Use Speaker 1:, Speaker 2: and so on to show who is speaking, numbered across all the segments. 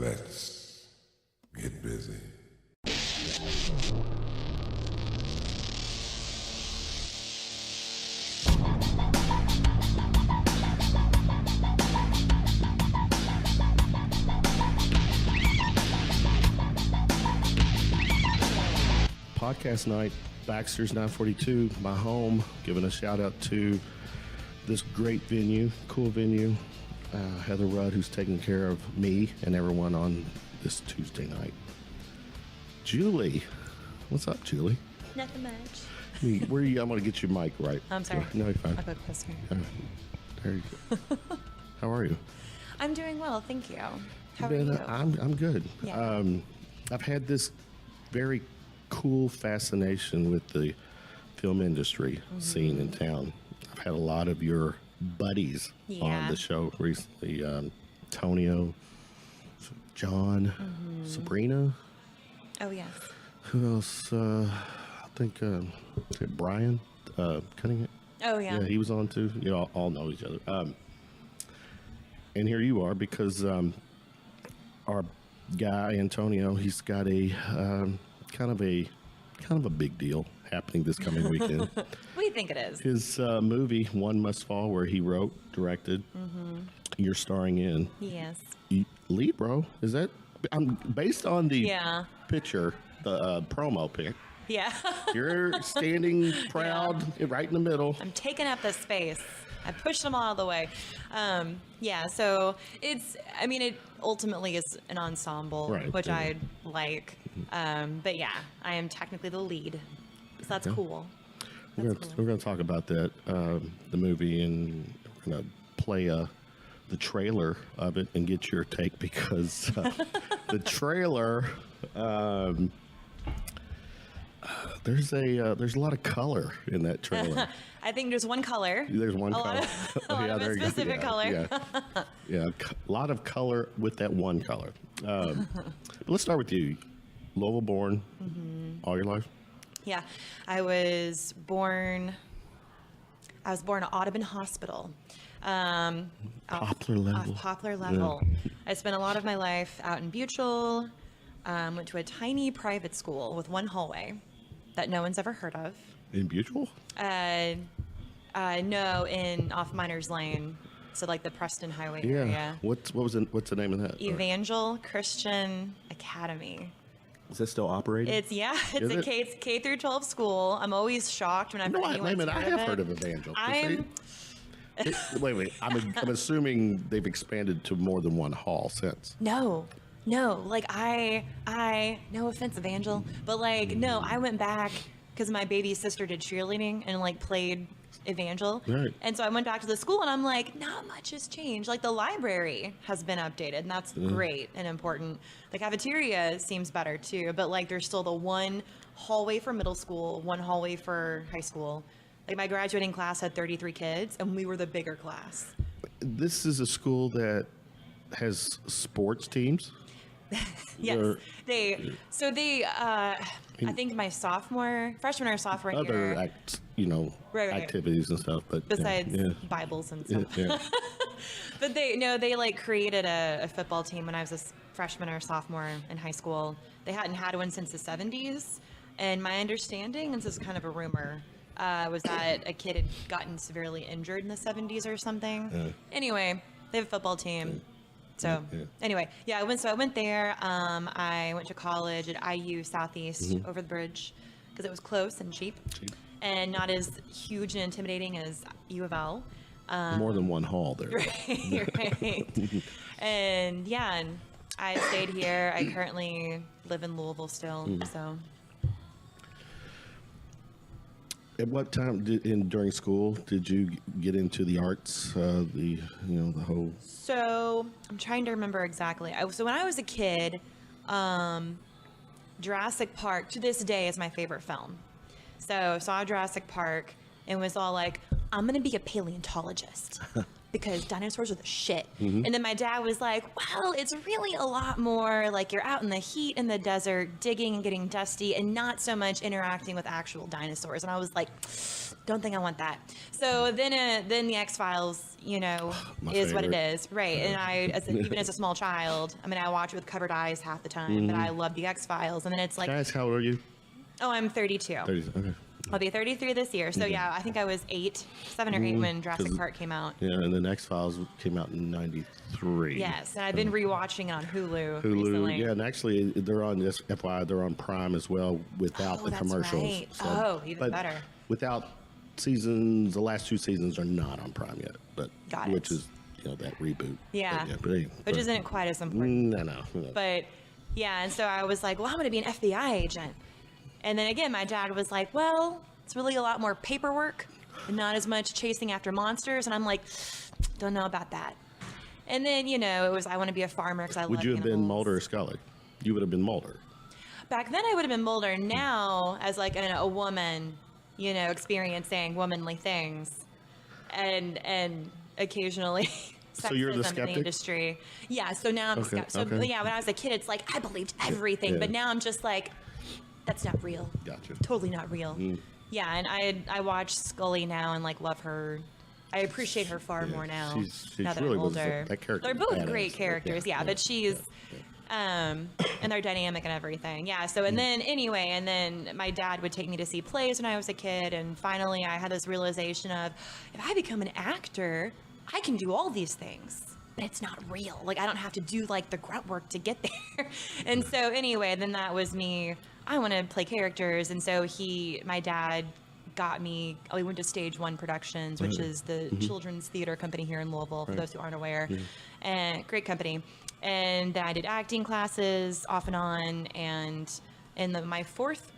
Speaker 1: Let's get busy.
Speaker 2: Podcast night, Baxter's 942, my home. Giving a shout out to this great venue, cool venue. Heather Rudd, who's taking care of me and everyone on this Tuesday night. Julie, what's up, Julie?
Speaker 3: Nothing much.
Speaker 2: Where are you? I'm going to get your mic right.
Speaker 3: I'm sorry.
Speaker 2: No, you're fine.
Speaker 3: I'll go closer.
Speaker 2: There you go. How are you?
Speaker 3: I'm doing well, thank you. How are you?
Speaker 2: I'm good.
Speaker 3: Yeah.
Speaker 2: I've had this very cool fascination with the film industry scene in town. I've had a lot of your buddies on the show recently. Antonio, John, Sabrina.
Speaker 3: Oh, yes.
Speaker 2: Who else? I think Brian Cunningham.
Speaker 3: Oh, yeah.
Speaker 2: Yeah, he was on too. You all know each other. And here you are because our guy Antonio, he's got a kind of a big deal happening this coming weekend.
Speaker 3: What do you think it is?
Speaker 2: His movie One Must Fall, where he wrote, directed, you're starring in.
Speaker 3: Yes.
Speaker 2: Lead, bro. Is that based on the picture, the promo pic?
Speaker 3: Yeah.
Speaker 2: You're standing proud right in the middle.
Speaker 3: I'm taking up the space. I pushed them all out of the way. So it ultimately is an ensemble, which I like. But yeah, I am technically the lead. So that's cool.
Speaker 2: We're going to talk about that, the movie, and we're going to play the trailer of it and get your take because the trailer, there's a lot of color in that trailer.
Speaker 3: I think there's one color.
Speaker 2: There's one color.
Speaker 3: A lot of a specific color.
Speaker 2: Yeah, a lot of color with that one color. But let's start with you. Louisville born all your life?
Speaker 3: Yeah, I was born at Audubon Hospital.
Speaker 2: Poplar level.
Speaker 3: Poplar level. Yeah. I spent a lot of my life out in Butyl. Went to a tiny private school with one hallway that no one's ever heard of.
Speaker 2: In Butyl?
Speaker 3: No, off Miners Lane. So like the Preston Highway area.
Speaker 2: What's the name of that?
Speaker 3: Evangel Christian Academy.
Speaker 2: Is that still operating?
Speaker 3: It's a K through 12 school. I'm always shocked when I've heard anyone's
Speaker 2: I have heard of Evangel. Wait. I'm assuming they've expanded to more than one hall since.
Speaker 3: No. Like I no offense, Evangel, but like no, I went back because my baby sister did cheerleading and like played Evangel.
Speaker 2: Right.
Speaker 3: And so I went back to the school and I'm like, not much has changed. Like the library has been updated and that's great and important. The cafeteria seems better too, but like there's still the one hallway for middle school, one hallway for high school. Like my graduating class had 33 kids and we were the bigger class.
Speaker 2: This is a school that has sports teams?
Speaker 3: Yes, I think my freshman or sophomore year.
Speaker 2: Other activities and stuff, but
Speaker 3: besides Bibles and stuff. But they like created a football team when I was a freshman or sophomore in high school. They hadn't had one since the 70s, and my understanding, and this is kind of a rumor, was that a kid had gotten severely injured in the 70s or something. Anyway, they have a football team. So anyway, I went there. I went to college at IU Southeast over the bridge because it was close and cheap and not as huge and intimidating as U of L.
Speaker 2: More than one hall there.
Speaker 3: Right. And I stayed here. I currently live in Louisville still. So.
Speaker 2: At what time during school did you get into the arts? The whole.
Speaker 3: So I'm trying to remember exactly. So when I was a kid, Jurassic Park to this day is my favorite film. So I saw Jurassic Park and was all like, I'm gonna be a paleontologist. because dinosaurs are the shit. And then my dad was like, well, it's really a lot more like you're out in the heat in the desert, digging and getting dusty, and not so much interacting with actual dinosaurs. And I was like, don't think I want that. So then the X-Files, you know, is what it is. Right. And I, even as a small child, I mean, I watch it with covered eyes half the time, but I love the X-Files. And then it's like,
Speaker 2: Can I ask, how old are you?
Speaker 3: oh, I'm 32.
Speaker 2: 30, okay.
Speaker 3: I'll be 33 this year. So yeah, I think I was 7 or 8 when Jurassic Park came out.
Speaker 2: Yeah, and then X-Files came out in 93.
Speaker 3: Yes, and I've been rewatching it on Hulu recently.
Speaker 2: Yeah, and actually they're on this, FYI, they're on Prime as well without the
Speaker 3: that's
Speaker 2: commercials.
Speaker 3: right.
Speaker 2: So,
Speaker 3: Even better.
Speaker 2: Without seasons, the last 2 seasons are not on Prime yet, but
Speaker 3: Got it.
Speaker 2: which is, you know, that reboot.
Speaker 3: Yeah,
Speaker 2: but anyway,
Speaker 3: which isn't quite as important.
Speaker 2: No.
Speaker 3: But yeah, and so I was like, well, I'm going to be an FBI agent. And then again, my dad was like, well, it's really a lot more paperwork and not as much chasing after monsters. And I'm like, don't know about that. And then, you know, it was, I want to be a farmer because I love
Speaker 2: Would you have been
Speaker 3: animals.
Speaker 2: Mulder or Scully? You would have been Mulder.
Speaker 3: Back then I would have been Mulder. Now, as like a woman, you know, experiencing womanly things and occasionally
Speaker 2: So you're the
Speaker 3: sexism in
Speaker 2: skeptic?
Speaker 3: the industry. Yeah, so now I'm
Speaker 2: Okay,
Speaker 3: so
Speaker 2: okay.
Speaker 3: yeah, when I was a kid, it's like I believed everything,
Speaker 2: Yeah.
Speaker 3: but now I'm just like, that's not real.
Speaker 2: Gotcha.
Speaker 3: Totally not real. Yeah, and I watch Scully now and like love her. I appreciate her far more now.
Speaker 2: She's
Speaker 3: now that
Speaker 2: really
Speaker 3: I'm
Speaker 2: was
Speaker 3: older.
Speaker 2: that character.
Speaker 3: They're
Speaker 2: was
Speaker 3: both
Speaker 2: badass.
Speaker 3: great characters, yeah, but she's and they're dynamic and everything. Yeah, so and then my dad would take me to see plays when I was a kid, and finally I had this realization of, if I become an actor, I can do all these things. But it's not real. Like I don't have to do like the grunt work to get there. And so anyway, then that was me. I want to play characters, and so my dad got me. We went to Stage One Productions, which is the children's theater company here in Louisville. For those who aren't aware, and great company. And then I did acting classes off and on, and in fourth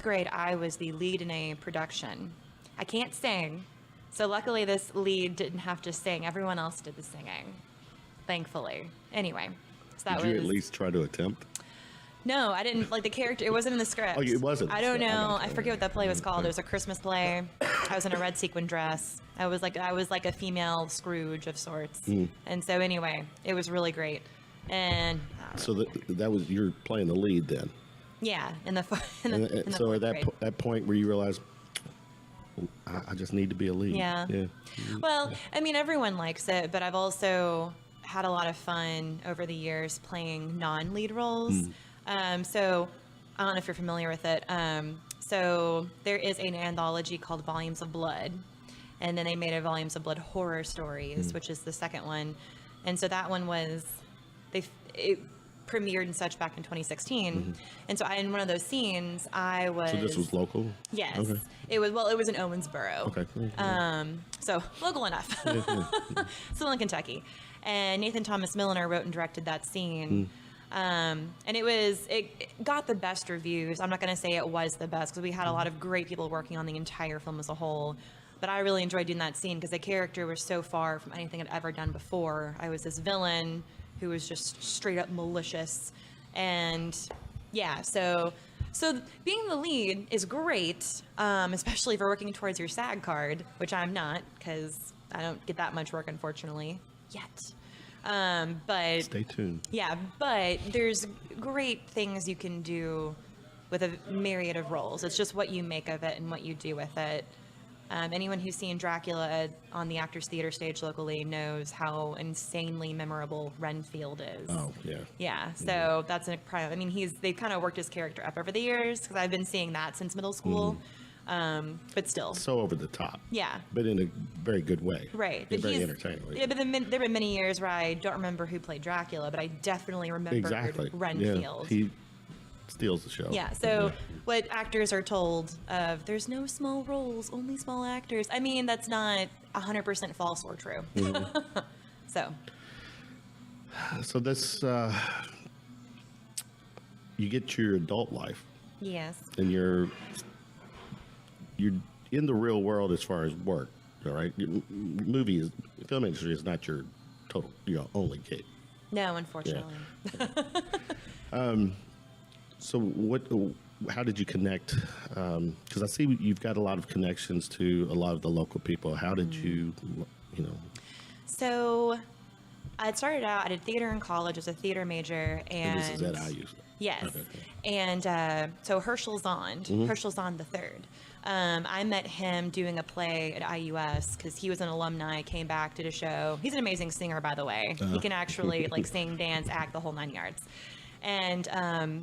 Speaker 3: grade, I was the lead in a production. I can't sing. So luckily this lead didn't have to sing. Everyone else did the singing, thankfully. Anyway, so that
Speaker 2: Did you at least try to attempt?
Speaker 3: No, I didn't like the character. It wasn't in the script.
Speaker 2: Oh, it wasn't.
Speaker 3: I don't know. I forget what that play was called. It was a Christmas play. I was in a red sequin dress. I was like a female Scrooge of sorts. And so anyway, it was really great. And
Speaker 2: So that was, you're playing the lead then.
Speaker 3: yeah, in the
Speaker 2: So
Speaker 3: fourth
Speaker 2: at
Speaker 3: grade.
Speaker 2: that point where you realize, I just need to be a lead.
Speaker 3: Yeah. Well, I mean, everyone likes it, but I've also had a lot of fun over the years playing non-lead roles. So I don't know if you're familiar with it. So there is an anthology called Volumes of Blood, and then they made a Volumes of Blood horror stories, which is the second one. And so that one was, it premiered and such back in 2016. And so in one of those scenes, I was.
Speaker 2: So this was local?
Speaker 3: Yes.
Speaker 2: Okay.
Speaker 3: It was in Owensboro.
Speaker 2: Okay.
Speaker 3: So local enough. Still in Kentucky. And Nathan Thomas Milliner wrote and directed that scene. And it got the best reviews. I'm not going to say it was the best because we had a lot of great people working on the entire film as a whole. But I really enjoyed doing that scene because the character was so far from anything I'd ever done before. I was this villain who was just straight up malicious. And yeah, so being the lead is great, especially if you're working towards your SAG card, which I'm not because I don't get that much work, unfortunately, yet. But
Speaker 2: Stay tuned.
Speaker 3: yeah, but there's great things you can do with a myriad of roles. It's just what you make of it and what you do with it. Anyone who's seen Dracula on the Actors Theater stage locally knows how insanely memorable Renfield is.
Speaker 2: Oh, yeah.
Speaker 3: Yeah, so that's I mean, they've kind of worked his character up over the years because I've been seeing that since middle school. But still.
Speaker 2: So over the top.
Speaker 3: Yeah.
Speaker 2: But in a very good way.
Speaker 3: Right.
Speaker 2: But very entertaining.
Speaker 3: Yeah, but there have been many years where I don't remember who played Dracula, but I definitely remember Renfield.
Speaker 2: Yeah, he steals the show.
Speaker 3: Yeah, so what actors are told of, there's no small roles, only small actors. I mean, that's not 100% false or true.
Speaker 2: So this, you get your adult life.
Speaker 3: Yes.
Speaker 2: And you're in the real world as far as work, all right? Film industry is not your total, only gig.
Speaker 3: No, unfortunately.
Speaker 2: Yeah. So how did you connect? Because I see you've got a lot of connections to a lot of the local people. How did you
Speaker 3: So I started out, I did theater in college as a theater major. And
Speaker 2: this is at IU.
Speaker 3: Yes.
Speaker 2: Okay.
Speaker 3: And so Herschel Zond, Herschel Zond the third. I met him doing a play at IUS because he was an alumni, came back, did a show. He's an amazing singer, by the way. He can actually like sing, dance, act, the whole 9 yards. And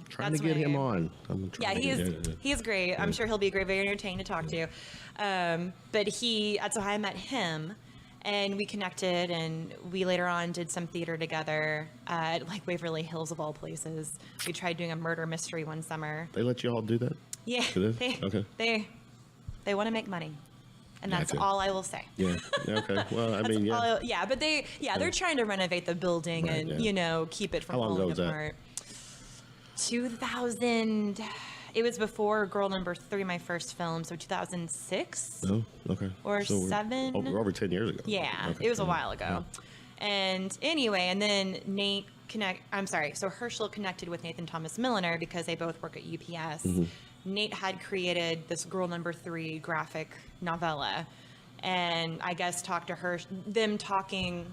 Speaker 2: trying to get him on.
Speaker 3: Yeah, he is great. Yeah. I'm sure he'll be great, very entertaining to talk to. But that's how I met him. And we connected, and we later on did some theater together at like Waverly Hills of all places. We tried doing a murder mystery one summer.
Speaker 2: They let you all do that?
Speaker 3: Yeah, they want to make money, and that's all I will say.
Speaker 2: Yeah. Okay. Well, I mean, yeah.
Speaker 3: But they're trying to renovate the building and keep it from falling apart. 2000. It was before Girl Number 3, my first film, so 2006.
Speaker 2: Oh, okay.
Speaker 3: Or so 7.
Speaker 2: Over 10 years ago.
Speaker 3: Yeah, okay. It was a while ago. Yeah. And anyway, and then so Herschel connected with Nathan Thomas Milliner because they both work at UPS. Mm-hmm. Nate had created this Girl Number 3 graphic novella, and I guess talked to them talking,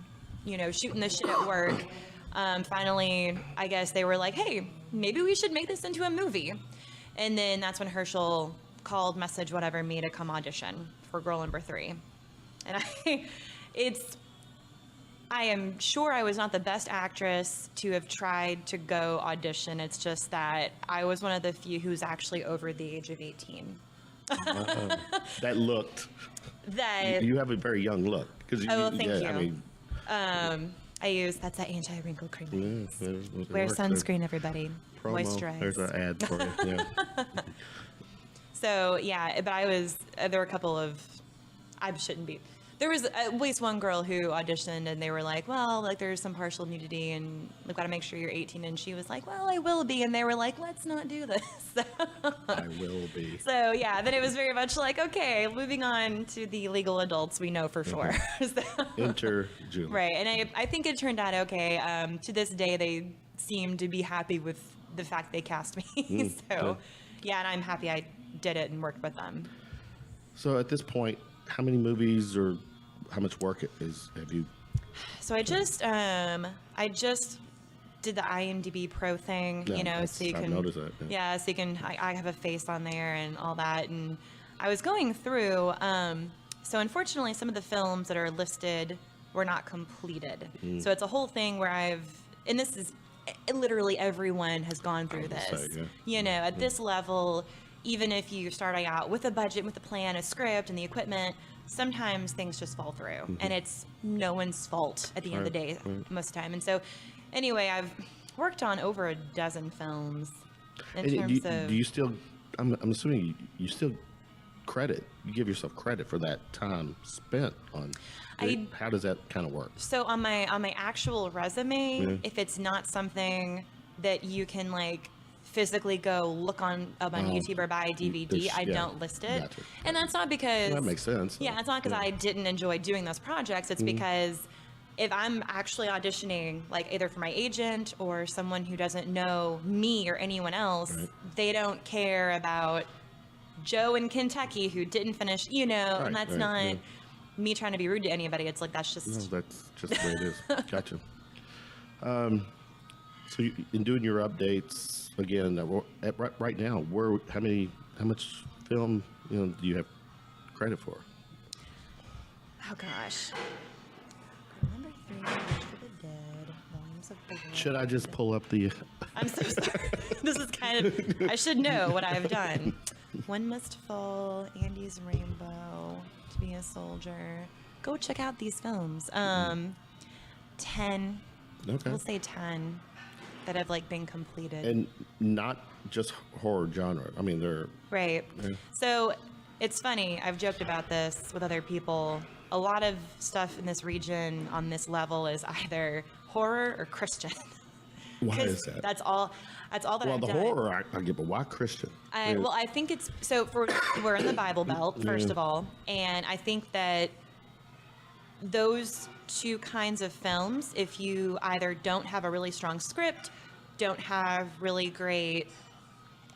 Speaker 3: shooting the shit at work. Finally, I guess they were like, hey, maybe we should make this into a movie. And then that's when Herschel called, messaged, whatever, me to come audition for Girl Number 3. And I am sure I was not the best actress to have tried to go audition. It's just that I was one of the few who's actually over the age of 18.
Speaker 2: That looked. You have a very young look.
Speaker 3: Thank you. That's that anti-wrinkle cream. Wear sunscreen, everybody.
Speaker 2: Promo.
Speaker 3: Moisturize.
Speaker 2: There's an ad for you. Yeah.
Speaker 3: So, there were a couple of, there was at least one girl who auditioned and they were like, well, like there's some partial nudity and we've got to make sure you're 18. And she was like, well, I will be. And they were like, let's not do this.
Speaker 2: I will be.
Speaker 3: So, then it was very much like, okay, moving on to the legal adults we know for sure.
Speaker 2: Enter Julie.
Speaker 3: Right. And I think it turned out okay. To this day, they seem to be happy with the fact they cast me. And I'm happy I did it and worked with them.
Speaker 2: So at this point, how many movies or how much work have you?
Speaker 3: So I just did the IMDb Pro thing, so you can.
Speaker 2: I've noticed that.
Speaker 3: Yeah, so you can. I have a face on there and all that, and I was going through. So unfortunately, some of the films that are listed were not completed. So it's a whole thing where and this is literally everyone has gone through this. At this level, even if you start out with a budget, with a plan, a script, and the equipment, sometimes things just fall through, and it's no one's fault at the end of the day most of the time. And so, anyway, I've worked on over a dozen films. Do you still? I'm assuming you still you give yourself credit for that time spent on. How does that kind of work? So on my actual resume, if it's not something that you can like physically go look on YouTube or buy a DVD, I don't list it. Gotcha. And that's not because... Well, that makes sense. Yeah, it's not because I didn't enjoy doing those projects. It's because if I'm actually auditioning, like either for my agent or someone who doesn't know me or anyone else, they don't care about Joe in Kentucky who didn't finish, and that's not me trying to be rude to anybody. It's like, that's just... No, that's just the way it is. Gotcha. So in doing your updates, again, right now, how much film do you have credit for? Oh gosh, Number 3, March for the Dead, Volumes of Blood. Should I just pull up the? I'm so sorry. This is kind of. I should know what I've done. One Must Fall, Andy's Rainbow, To Be a Soldier. Go check out these films. 10. Okay. We'll say 10. That have like been completed, and not just horror genre. I mean, they're right. Yeah. So it's funny. I've joked about this with other people. A lot of stuff in this region on this level is either horror or Christian. Why is that? That's all that I've done. Well, the horror I get, but why Christian? Well, I think it's so. We're in the Bible Belt, first of all, and I think that those two kinds of films, if you either don't have a really strong script, don't have really great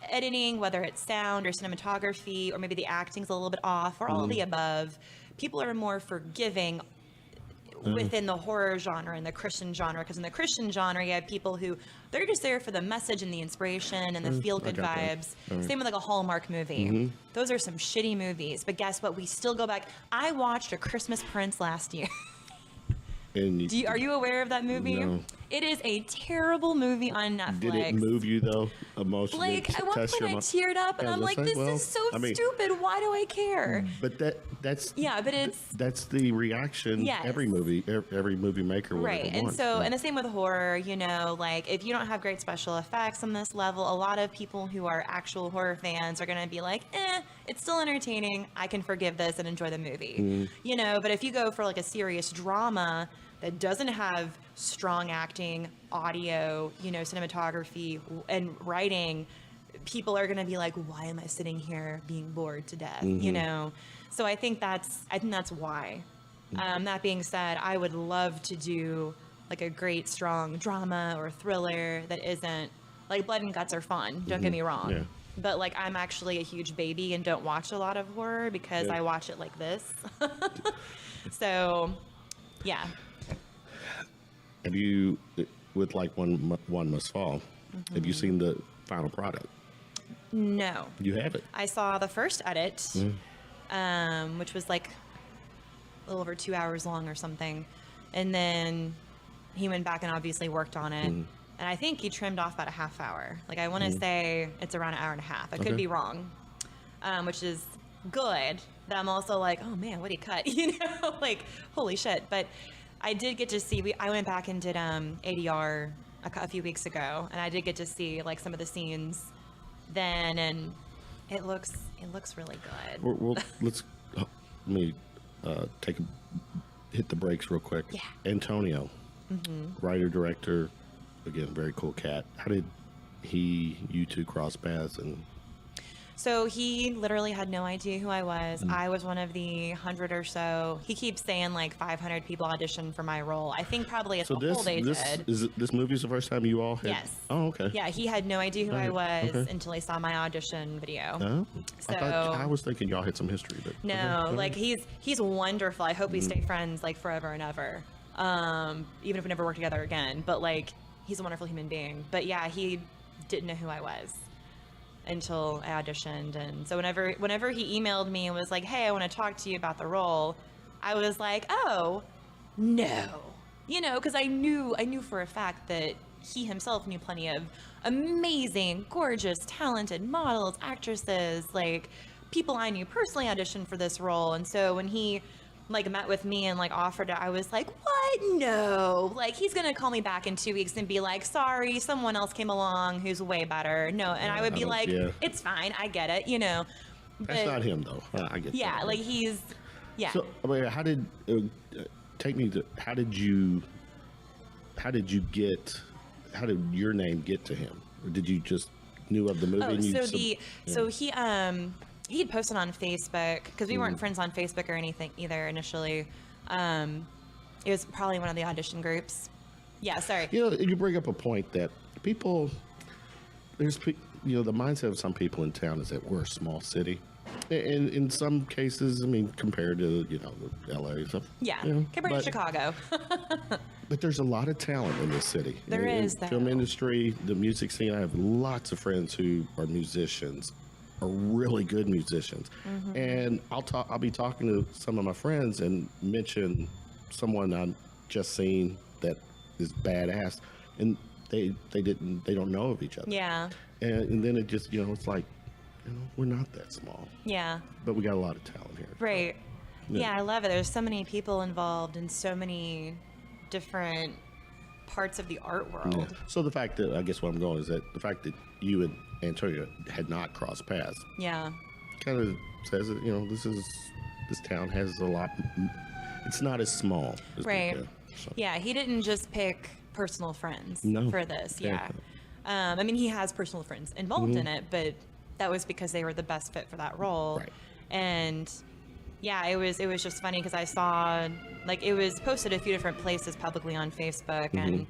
Speaker 3: editing, whether it's sound or cinematography, or maybe the acting's a little bit off, or all of the above, people are more forgiving within the horror genre and the Christian genre, because in the Christian genre you have people who they're just there for the message and the inspiration and the feel-good vibes. Right. Same with like a Hallmark movie. Those are some shitty movies, but guess what? We still go back. I watched A Christmas Prince last year. Are you aware of that movie?
Speaker 2: No.
Speaker 3: It is a terrible movie on Netflix.
Speaker 2: Did it move you though emotionally?
Speaker 3: Like at one point I teared up and I'm like, this is so stupid. Why do I care?
Speaker 2: But that's
Speaker 3: but
Speaker 2: that's the reaction.
Speaker 3: Yes.
Speaker 2: Every movie maker would
Speaker 3: right. And
Speaker 2: want.
Speaker 3: so and the same with horror. You know, like if you don't have great special effects on this level, a lot of people who are actual horror fans are going to be like, it's still entertaining. I can forgive this and enjoy the movie. You know, but if you go for like a serious drama that doesn't have strong acting, audio, you know, cinematography and writing, people are going to be like, why am I sitting here being bored to death? You know? So I think that's why. That being said, I would love to do like a great strong drama or thriller that isn't like blood and guts are fun. Don't get me wrong. Yeah. But like, I'm actually a huge baby and don't watch a lot of horror because I watch it like this. So yeah.
Speaker 2: Have you, with like One Must Fall, have you seen the final product?
Speaker 3: No.
Speaker 2: You haven't?
Speaker 3: I saw the first edit, which was like a little over 2 hours long or something. And then he went back and obviously worked on it. And I think he trimmed off about a half hour. Like I want to say it's around an hour and a half. I could be wrong, which is good. But I'm also like, oh man, what did he cut? You know, like holy shit. But I did get to see, I went back and did ADR a few weeks ago, and I did get to see like some of the scenes then, and it looks really good.
Speaker 2: Well, let me hit the brakes real quick.
Speaker 3: Yeah.
Speaker 2: Antonio, writer, director, again, very cool cat. How did you two cross paths? And
Speaker 3: so he literally had no idea who I was. I was one of the 100 or so. He keeps saying like 500 people auditioned for my role. I think probably as a whole they did.
Speaker 2: This movie's the first time you all had?
Speaker 3: Yes.
Speaker 2: Oh, okay.
Speaker 3: Yeah, he had no idea who I was until he saw my audition video.
Speaker 2: Oh.
Speaker 3: So
Speaker 2: I was thinking y'all had some history, but
Speaker 3: no, like he's wonderful. I hope we stay friends like forever and ever. Even if we never work together again. But like he's a wonderful human being. But yeah, he didn't know who I was until I auditioned. And so whenever he emailed me and was like, hey, I want to talk to you about the role, I was like, oh no, you know, because I knew for a fact that he himself knew plenty of amazing, gorgeous, talented models, actresses, like people I knew personally auditioned for this role. And so when he like met with me and like offered it, I was like, what? No, like he's gonna call me back in 2 weeks and be like, sorry, someone else came along who's way better. No, and I would be like, it's fine, I get it, you know.
Speaker 2: That's not him though. I get that.
Speaker 3: Yeah, like he's
Speaker 2: So how did how did your name get to him? Or did you just knew of the movie?
Speaker 3: So he had posted on Facebook, because we weren't friends on Facebook or anything either initially. It was probably one of the audition groups. Yeah, sorry.
Speaker 2: You know, you bring up a point that the mindset of some people in town is that we're a small city. And in some cases, I mean, compared to, LA and stuff.
Speaker 3: Yeah, compared to Chicago.
Speaker 2: But there's a lot of talent in this city.
Speaker 3: There is.
Speaker 2: In the film industry, the music scene, I have lots of friends who are musicians, are really good musicians. And I'll be talking to some of my friends and mention someone I've just seen that is badass, and they don't know of each other.
Speaker 3: Yeah.
Speaker 2: And then it just, it's like, we're not that small.
Speaker 3: Yeah.
Speaker 2: But we got a lot of talent here.
Speaker 3: Right. Yeah, I love it. There's so many people involved in so many different parts of the art world.
Speaker 2: Yeah. So the fact that, I guess what I'm going is that the fact that you and Antonio had not crossed paths.
Speaker 3: Yeah.
Speaker 2: Kind of says that, this town has a lot, it's not as small. As
Speaker 3: right. Yeah, he didn't just pick personal friends for this. Yeah. I mean, he has personal friends involved in it, but that was because they were the best fit for that role.
Speaker 2: Right.
Speaker 3: And yeah, it was just funny because I saw, like, it was posted a few different places publicly on Facebook, and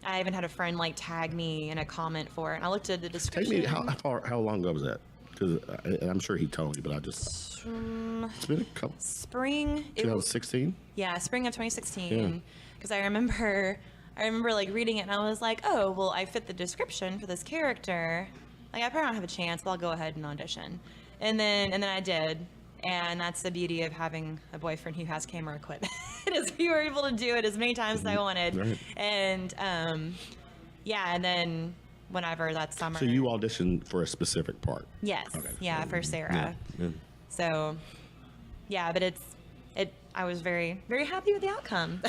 Speaker 3: I even had a friend like tag me in a comment for it. And I looked at the description.
Speaker 2: How long ago was that? Because I'm sure he told you, but I just... it's been a couple...
Speaker 3: Spring...
Speaker 2: 2016?
Speaker 3: Yeah, spring of 2016. Because I remember like reading it and I was like, oh, well, I fit the description for this character. Like, I probably don't have a chance, but I'll go ahead and audition. And then I did. And that's the beauty of having a boyfriend who has camera equipment. Is we were able to do it as many times as I wanted. Right. And, and then whenever that summer.
Speaker 2: So you auditioned for a specific part?
Speaker 3: Yes. Okay. Yeah, for Sarah. Yeah. So, yeah, but I was very, very happy with the outcome,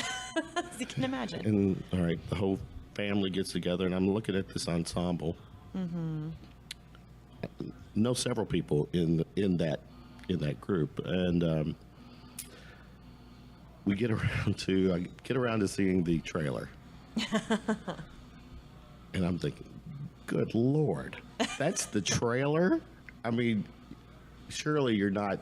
Speaker 3: as you can imagine.
Speaker 2: And, all right, the whole family gets together, and I'm looking at this ensemble. Mm-hmm. Know several people in that group, and I get around to seeing the trailer, and I'm thinking, good Lord, that's the trailer? I mean, surely you're not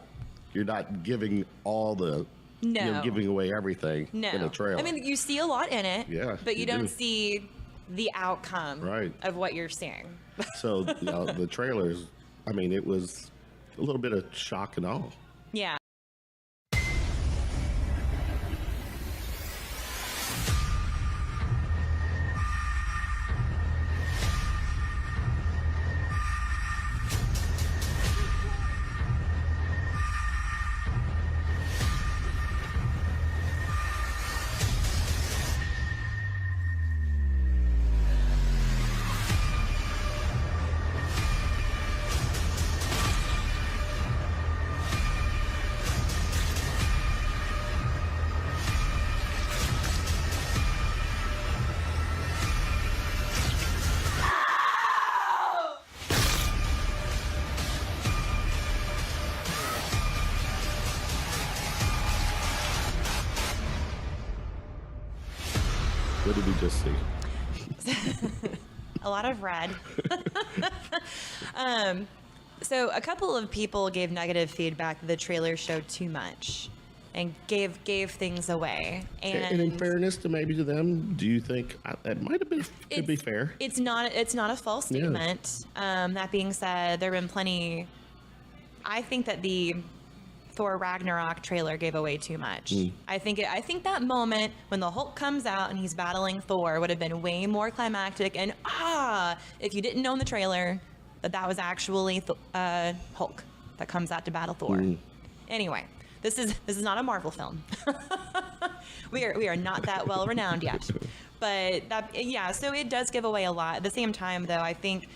Speaker 2: giving all the giving away everything in a trailer.
Speaker 3: I mean, you see a lot in it, but you don't
Speaker 2: do.
Speaker 3: see the outcome of what you're seeing.
Speaker 2: So the trailers, I mean, it was a little bit of shock and awe.
Speaker 3: Yeah.
Speaker 2: What did we just see?
Speaker 3: A lot of red. So a couple of people gave negative feedback that the trailer showed too much and gave things away. And
Speaker 2: in fairness to them, do you think that might have been could be fair?
Speaker 3: It's not a false statement. Yeah. That being said, there have been plenty. I think that the Thor Ragnarok trailer gave away too much. I think that moment when the Hulk comes out and he's battling Thor would have been way more climactic. And if you didn't know in the trailer that was actually Hulk that comes out to battle Thor. Anyway, this is not a Marvel film. we are not that well renowned yet. But so it does give away a lot. At the same time, though, I think.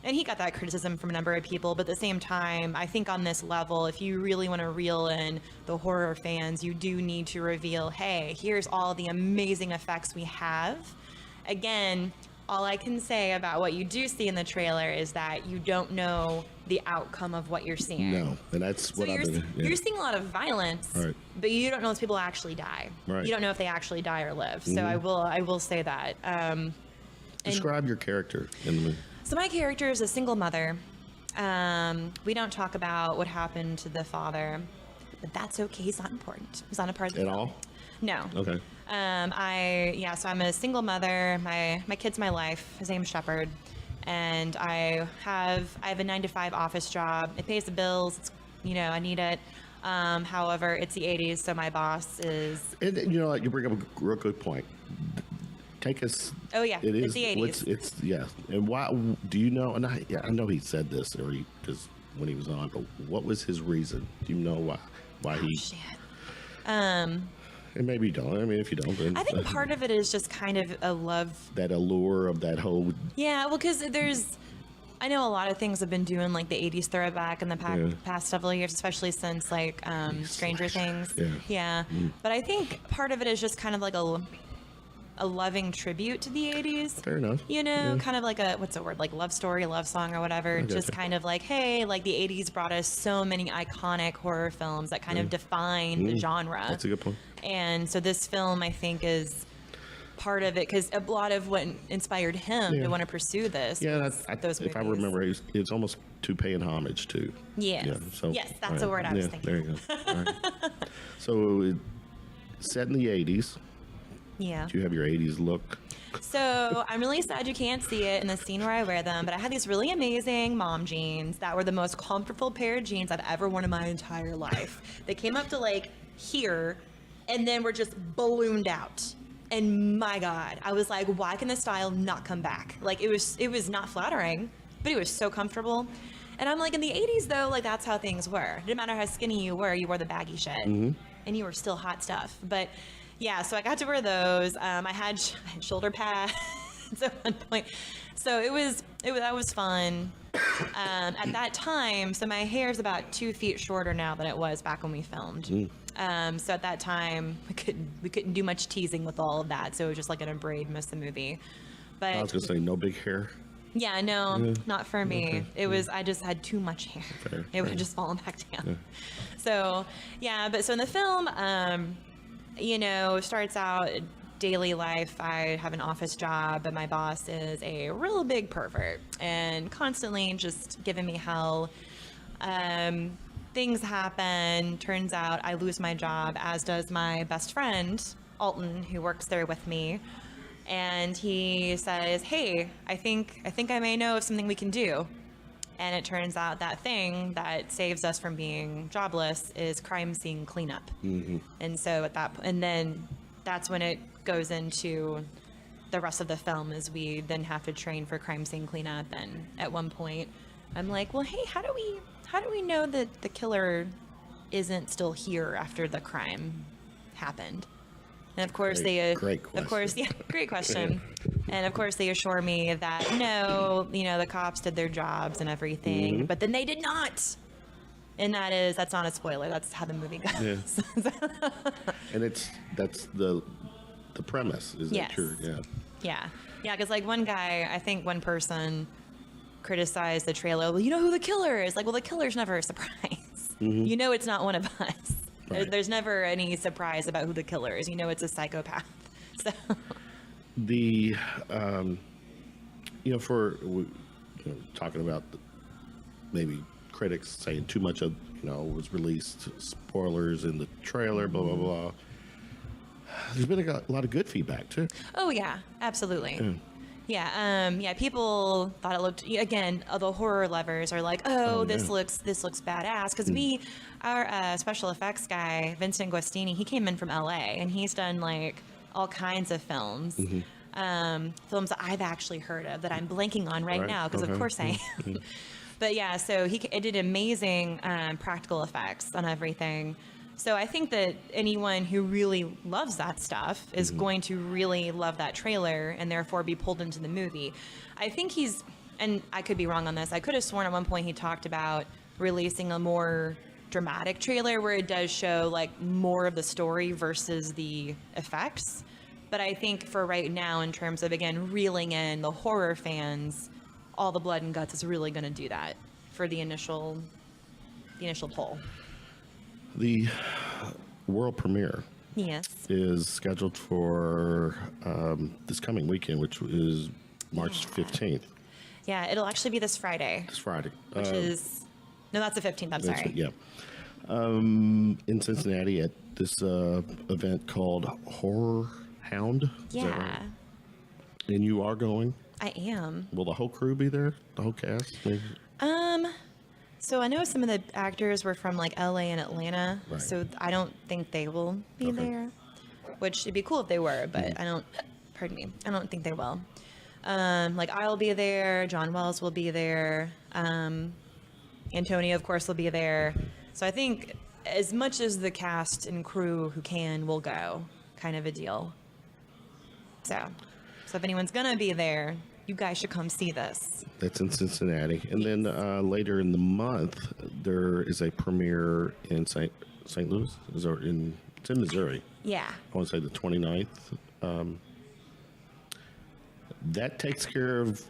Speaker 3: And he got that criticism from a number of people, but at the same time, I think on this level, if you really want to reel in the horror fans, you do need to reveal, hey, here's all the amazing effects we have. Again, all I can say about what you do see in the trailer is that you don't know the outcome of what you're seeing.
Speaker 2: No, and that's what
Speaker 3: you're seeing a lot of violence, but you don't know if people actually die. Right. You don't know if they actually die or live. So I will say that.
Speaker 2: Describe your character in the movie.
Speaker 3: So my character is a single mother. We don't talk about what happened to the father, but that's okay. He's not important. He's not a part of the film.
Speaker 2: All?
Speaker 3: No.
Speaker 2: Okay.
Speaker 3: So I'm a single mother. My kid's my life. His name's Shepherd, and I have a 9-to-5 office job. It pays the bills. It's, I need it. However, it's the 80s, so my boss is.
Speaker 2: And you bring up a real good point. Take us.
Speaker 3: Oh yeah,
Speaker 2: it's
Speaker 3: the 80s.
Speaker 2: It's And why do you know? And I know he said this because when he was on, but what was his reason? Do you know why he?
Speaker 3: Shit.
Speaker 2: And maybe you don't. I mean, if you don't, then
Speaker 3: I think part of it is just kind of a love.
Speaker 2: That allure of that whole.
Speaker 3: Yeah, well, because I know a lot of things have been doing like the 80s throwback in the past several years, especially since like Stranger Things. Yeah. But I think part of it is just kind of like a loving tribute to the 80s.
Speaker 2: Fair enough.
Speaker 3: Kind of like what's the word, like love story, love song or whatever. Just kind of like, hey, like the 80s brought us so many iconic horror films that kind of define the genre.
Speaker 2: That's a good point.
Speaker 3: And so this film, I think, is part of it because a lot of what inspired him to want to pursue this.
Speaker 2: Yeah,
Speaker 3: those movies.
Speaker 2: If I remember, it's almost to paying homage to.
Speaker 3: Yes. Yeah, so, yes, that's the word I was thinking.
Speaker 2: There you go. All right. So, set in the 80s.
Speaker 3: Yeah.
Speaker 2: Do you have your 80s look?
Speaker 3: So I'm really sad you can't see it in the scene where I wear them, but I had these really amazing mom jeans that were the most comfortable pair of jeans I've ever worn in my entire life. They came up to like here and then were just ballooned out. And my God, I was like, why can the style not come back? Like it was not flattering, but it was so comfortable. And I'm like, in the 80s though, like that's how things were. It didn't matter how skinny you wore the baggy shit. Mm-hmm. And you were still hot stuff. But yeah, so I got to wear those. I had shoulder pads at one point. So that was fun. At that time, so my hair is about 2 feet shorter now than it was back when we filmed. So at that time, we couldn't do much teasing with all of that. So it was just like in a braid most of the movie. But
Speaker 2: I was gonna say no big hair.
Speaker 3: Yeah, no, not for me. Okay. It was, I just had too much hair.
Speaker 2: Fair,
Speaker 3: it would have just fallen back down. Yeah. So, yeah, but so in the film, starts out daily life. I have an office job, but my boss is a real big pervert and constantly just giving me hell. Things happen. Turns out I lose my job, as does my best friend, Alton, who works there with me. And he says, hey, I think I may know of something we can do. And it turns out that thing that saves us from being jobless is crime scene cleanup. Mm-hmm. And so and then that's when it goes into the rest of the film, is we then have to train for crime scene cleanup. And at one point I'm like, well, hey, how do we know that the killer isn't still here after the crime happened? And of course
Speaker 2: great question.
Speaker 3: Of course, yeah, great question. And of course they assure me that no, the cops did their jobs and everything, mm-hmm. but then they did not. And that's not a spoiler. That's how the movie goes. Yeah.
Speaker 2: And that's the premise, is that true?
Speaker 3: Yeah. Because like one person criticized the trailer. Well, you know who the killer is? Like, well, the killer's never a surprise. Mm-hmm. It's not one of us. Right. There's never any surprise about who the killer is. It's a psychopath. So
Speaker 2: the talking about maybe critics saying too much of was released, spoilers in the trailer, blah blah blah. There's been a lot of good feedback too. Oh yeah, absolutely. Yeah, people thought it looked, again, the horror lovers are like, this looks badass, because our special effects guy, Vincent Guastini, he came in from LA, and he's done like all kinds of films, films that I've actually heard of that I'm blanking on right now, because of course I am. But yeah, so it did amazing practical effects on everything. So I think that anyone who really loves that stuff is going to really love that trailer and therefore be pulled into the movie. I think and I could be wrong on this, I could have sworn at one point he talked about releasing a more dramatic trailer where it does show like more of the story versus the effects. But I think for right now, in terms of, again, reeling in the horror fans, All the Blood and Guts is really going to do that for the initial pull. The world premiere is scheduled for this coming weekend, which is March 15th.
Speaker 3: Yeah, it'll actually be this Friday.
Speaker 2: This Friday.
Speaker 3: Which is... No, that's the 15th, I'm sorry.
Speaker 2: Yeah. In Cincinnati at this event called HorrorHound.
Speaker 3: Yeah.
Speaker 2: Right? And you are going?
Speaker 3: I am.
Speaker 2: Will the whole crew be there? The whole cast?
Speaker 3: So I know some of the actors were from like LA and Atlanta,
Speaker 2: right.
Speaker 3: So I don't think they will be there, which it'd be cool if they were, but I don't think they will. Like I'll be there, John Wells will be there, Antonio of course will be there. So I think as much as the cast and crew who can will go, kind of a deal. So if anyone's gonna be there, you guys should come see this.
Speaker 2: That's in Cincinnati. And then later in the month, there is a premiere in St. Louis. It's in Missouri.
Speaker 3: Yeah.
Speaker 2: I want to say the 29th. That takes care of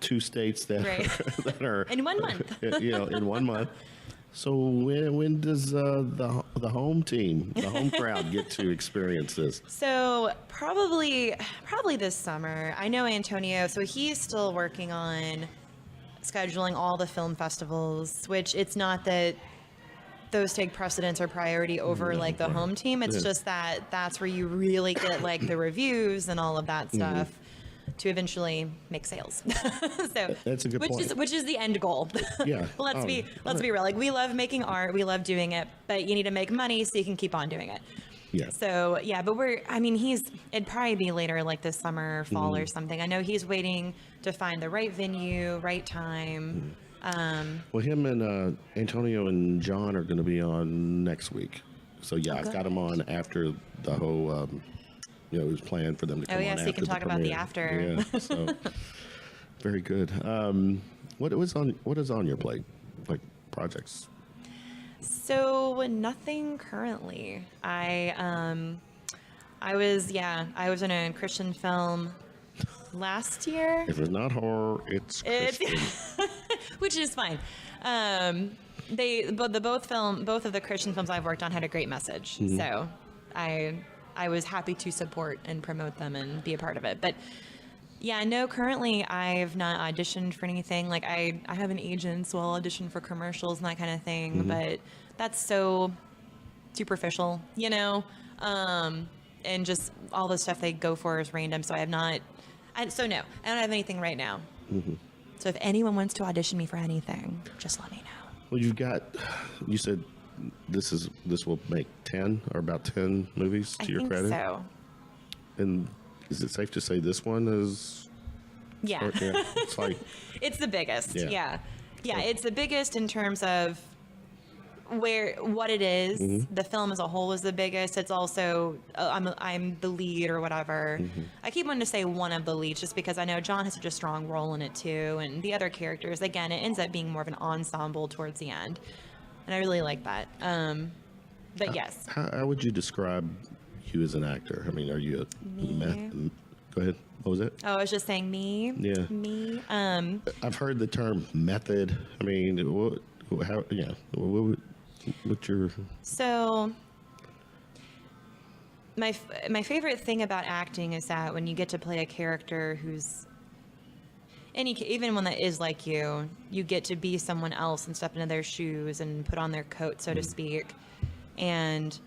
Speaker 2: 2 states that, that are...
Speaker 3: In 1 month.
Speaker 2: In 1 month. So when does the home team, the home crowd, get to experience this?
Speaker 3: So probably this summer. I know Antonio, so he's still working on scheduling all the film festivals, which it's not that those take precedence or priority over like the home team. It's just that that's where you really get like the reviews and all of that stuff to eventually make sales. So
Speaker 2: that's a good point.
Speaker 3: Which is the end goal.
Speaker 2: Yeah.
Speaker 3: let's be real. Like, we love making art, we love doing it, but you need to make money so you can keep on doing it.
Speaker 2: Yeah.
Speaker 3: So yeah, but it'd probably be later, like this summer, fall or something. I know he's waiting to find the right venue, right time.
Speaker 2: Well, him and Antonio and John are going to be on next week. So yeah, I've got them on after the whole, it was planned for them to come on. Oh yeah, so you can talk about the after. Yeah, so very good. What is on your plate, like projects?
Speaker 3: So nothing currently. I was in a Christian film last year.
Speaker 2: If it's not horror, it's Christian.
Speaker 3: Which is fine. Both of the Christian films I've worked on had a great message. So I was happy to support and promote them and be a part of it. But yeah, no, currently I've not auditioned for anything. Like, I have an agent, so I'll audition for commercials and that kind of thing. But that's so superficial, and just all the stuff they go for is random. So no, I don't have anything right now. So if anyone wants to audition me for anything, just let me know.
Speaker 2: Well, you said this will make 10 or about 10 movies to your credit?
Speaker 3: I think so.
Speaker 2: And is it safe to say this one is?
Speaker 3: Yeah.
Speaker 2: It's like,
Speaker 3: it's the biggest. Yeah.
Speaker 2: So,
Speaker 3: It's the biggest in terms of what it is. The film as a whole is the biggest. It's also I'm the lead or whatever. I keep wanting to say one of the leads just because I know John has such a strong role in it too, and the other characters, again, it ends up being more of an ensemble towards the end, and I really like that. But yes.
Speaker 2: How would you describe you as an actor? I mean, are you go ahead. What was it?
Speaker 3: Oh, I was just saying me.
Speaker 2: Yeah.
Speaker 3: Me.
Speaker 2: I've heard the term method. I mean, what's your...
Speaker 3: So my favorite thing about acting is that when you get to play a character who's even one that is like you get to be someone else and step into their shoes and put on their coat, so to speak. And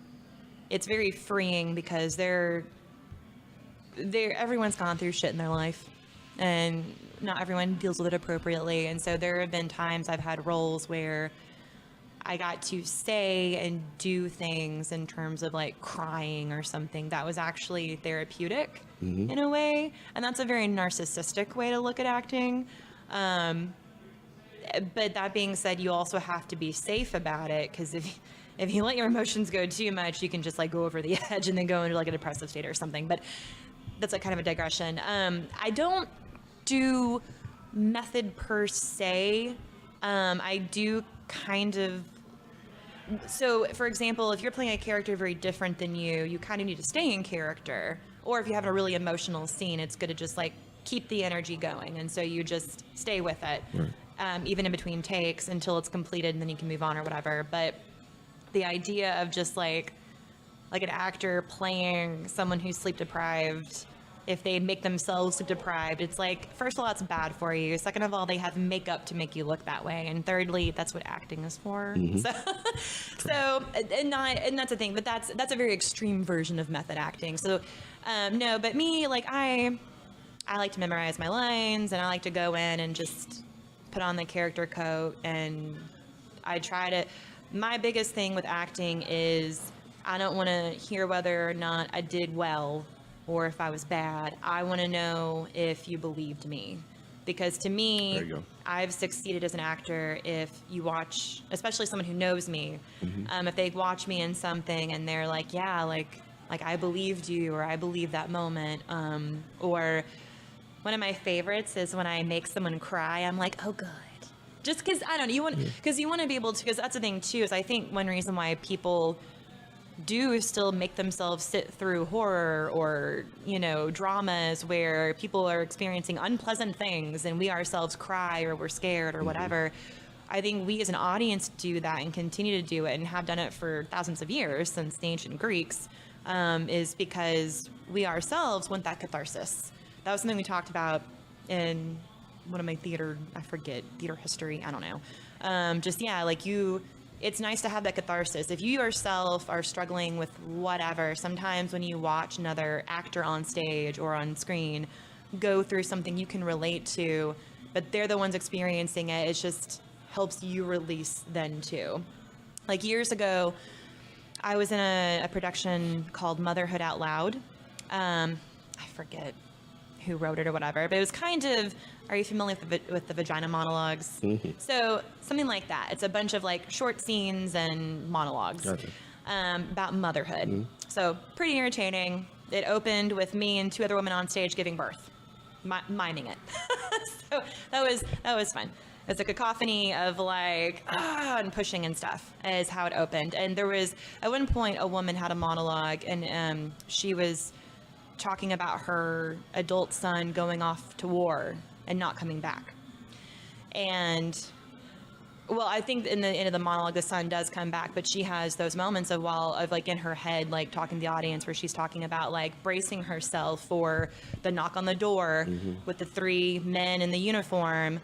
Speaker 3: it's very freeing because everyone's gone through shit in their life, and not everyone deals with it appropriately. And so there have been times I've had roles where I got to say and do things in terms of like crying or something that was actually therapeutic in a way. And that's a very narcissistic way to look at acting. But that being said, you also have to be safe about it, because if you let your emotions go too much, you can just like go over the edge and then go into like a depressive state or something. But that's like kind of a digression. I don't do method per se. I do kind of. So, for example, if you're playing a character very different than you kind of need to stay in character. Or if you have a really emotional scene, it's good to just like keep the energy going. And so you just stay with it, even in between takes until it's completed, and then you can move on or whatever. But the idea of just like an actor playing someone who's sleep deprived, if they make themselves sleep deprived, it's like, first of all, that's bad for you. Second of all, they have makeup to make you look that way. And thirdly, that's what acting is for. So and that's a thing, but that's a very extreme version of method acting. So no, but me, like I like to memorize my lines, and I like to go in and just put on the character coat, and I try to. My biggest thing with acting is I don't want to hear whether or not I did well or if I was bad. I want to know if you believed me. Because to me, I've succeeded as an actor if you watch, especially someone who knows me, if they watch me in something and they're like, yeah, like I believed you, or I believe that moment. Or one of my favorites is when I make someone cry, I'm like, oh, good. Just because, I don't know, you want to be able to, because that's the thing too, is I think one reason why people do still make themselves sit through horror or, dramas where people are experiencing unpleasant things and we ourselves cry or we're scared or whatever. I think we as an audience do that and continue to do it and have done it for thousands of years since the ancient Greeks, is because we ourselves want that catharsis. That was something we talked about in one of my theater history, I don't know. it's nice to have that catharsis. If you yourself are struggling with whatever, sometimes when you watch another actor on stage or on screen go through something you can relate to, but they're the ones experiencing it, it just helps you release then too. Like years ago, I was in a production called Motherhood Out Loud. I forget who wrote it or whatever, but it was kind of, are you familiar with the vagina monologues? Mm-hmm. So something like that. It's a bunch of like short scenes and monologues. Gotcha. About motherhood. Mm-hmm. So pretty entertaining. It opened with me and 2 other women on stage giving birth, miming it. So that was fun. It's a cacophony of like, and pushing and stuff is how it opened. And there was, at one point, a woman had a monologue, and she was talking about her adult son going off to war and not coming back. And, well, I think in the end of the monologue, the son does come back, but she has those moments of like in her head, like talking to the audience where she's talking about like bracing herself for the knock on the door with the 3 men in the uniform,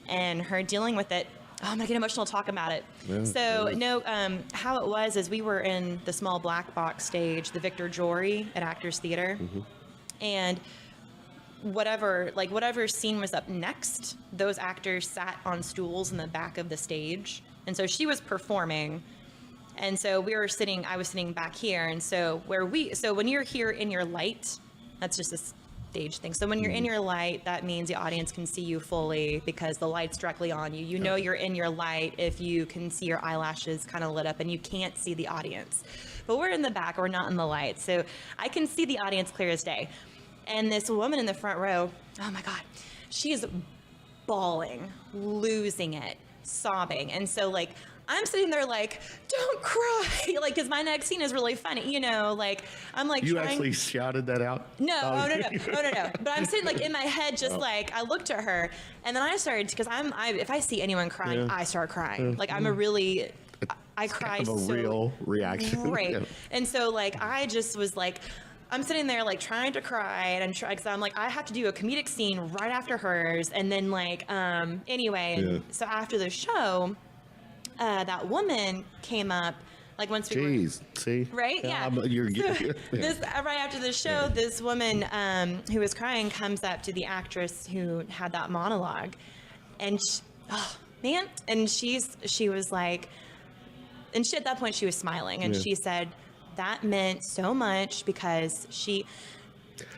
Speaker 3: and her dealing with it. Oh, I'm gonna get emotional talking about it. Yeah, so how it was is we were in the small black box stage, the Victor Jory at Actors Theater, and whatever scene was up next, those actors sat on stools in the back of the stage, and so she was performing, and so I was sitting back here, and so when you're here in your light, that's just a stage thing. So when you're in your light, that means the audience can see you fully because the light's directly on you. You know you're in your light if you can see your eyelashes kind of lit up and you can't see the audience. But we're in the back, we're not in the light. So I can see the audience clear as day. And this woman in the front row, oh my God, she is bawling, losing it, sobbing. And so like, I'm sitting there like, don't cry, like, because my next scene is really funny, like, I'm like,
Speaker 2: you actually shouted that out?
Speaker 3: No. But I'm sitting like in my head, just like, I looked at her, and then I started, because if I see anyone crying, I start crying. Like, I'm I cry
Speaker 2: kind of a real reaction.
Speaker 3: Right. Yeah. And so like, I just was like, I'm sitting there like trying to cry, and because I'm like, I have to do a comedic scene right after hers, and then like, anyway, and so after the show, that woman came up, like once we
Speaker 2: see?
Speaker 3: Right? Yeah. This right after the show, this woman who was crying comes up to the actress who had that monologue, and she was like, and she at that point she was smiling, and she said that meant so much because she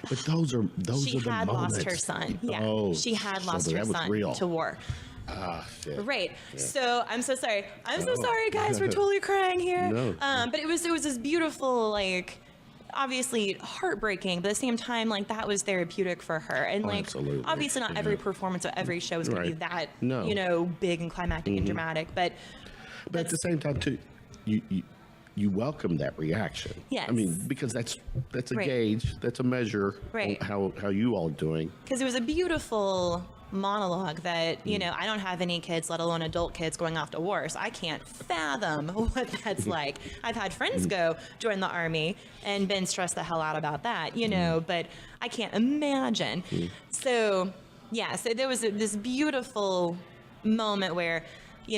Speaker 2: had
Speaker 3: lost her son. Yeah. Oh, she had lost her son to war.
Speaker 2: Ah, shit.
Speaker 3: Right. Yeah. So I'm so sorry. So sorry, guys. We're totally crying here.
Speaker 2: No.
Speaker 3: But it was this beautiful, like, obviously heartbreaking, but at the same time, like, that was therapeutic for her. And like, obviously not every performance of every show is going to be that, big and climactic and dramatic. But
Speaker 2: at the same time, too, you welcome that reaction.
Speaker 3: Yes.
Speaker 2: I mean, because that's a gauge, that's a measure on how you all doing.
Speaker 3: Because it was a beautiful monologue that, I don't have any kids, let alone adult kids going off to war, so I can't fathom what that's like. I've had friends go join the Army and been stressed the hell out about that, but I can't imagine. So there was this beautiful moment where,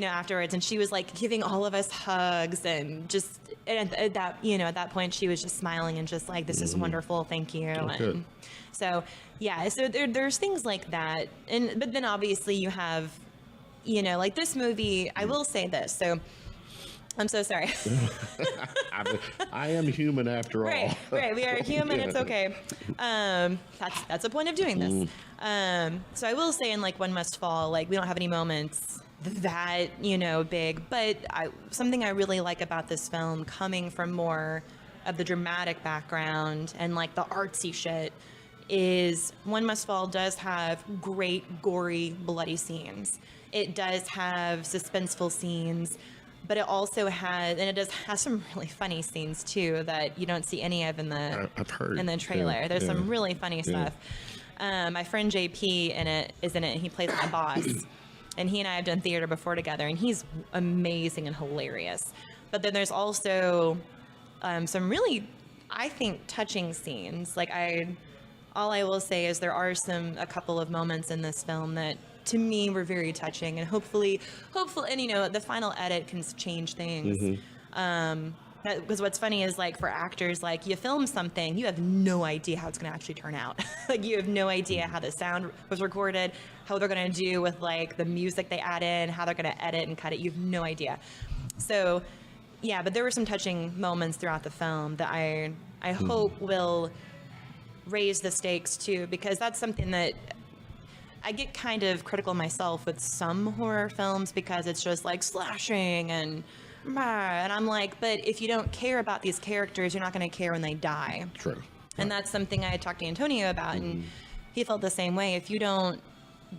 Speaker 3: afterwards, and she was like giving all of us hugs, and just at that point she was just smiling and just like, this is wonderful, thank you. And so so there's things like that, but then obviously you have, like this movie. I will say this, so I'm so sorry.
Speaker 2: I am human after all.
Speaker 3: Right, we are human. It's okay. That's the point of doing this. So I will say, in like One Must Fall, like we don't have any moments that big, but something I really like about this film, coming from more of the dramatic background and like the artsy shit, is One Must Fall does have great gory bloody scenes. It does have suspenseful scenes, but it also has some really funny scenes too that you don't see any of in the trailer. There's some really funny stuff. My friend JP is in it, and he plays my boss. And he and I have done theater before together, and he's amazing and hilarious. But then there's also some really, I think, touching scenes. Like all I will say is there are a couple of moments in this film that to me were very touching, and hopefully, and you know, the final edit can change things. Because what's funny is, like, for actors, like, you film something, you have no idea how it's going to actually turn out. Like, you have no idea how the sound was recorded, how they're going to do with, like, the music they add in, how they're going to edit and cut it. You have no idea. So, yeah, but there were some touching moments throughout the film that I hope will raise the stakes, too, because that's something that I get kind of critical myself with some horror films because it's just, like, slashing and I'm like, but if you don't care about these characters, you're not going to care when they die.
Speaker 2: True.
Speaker 3: And that's something I talked to Antonio about, and he felt the same way. If you don't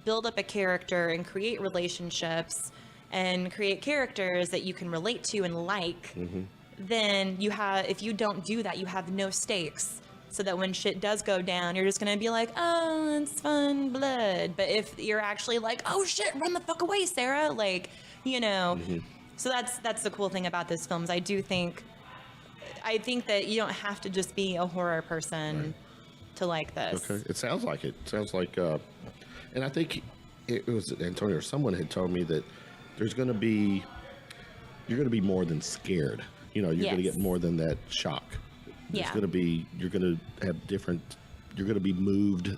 Speaker 3: build up a character and create relationships and create characters that you can relate to and like, then if you don't do that, you have no stakes. So that when shit does go down, you're just going to be like, oh, it's fun blood. But if you're actually like, oh shit, run the fuck away, Sarah. Like, you know... So that's the cool thing about this film. Is I think that you don't have to just be a horror person to like this.
Speaker 2: Okay, it sounds like it. Sounds like, and I think it was Antonio or someone had told me that you're going to be more than scared. You know, you're going to get more than that shock. It's going to be, you're going to have you're going to be moved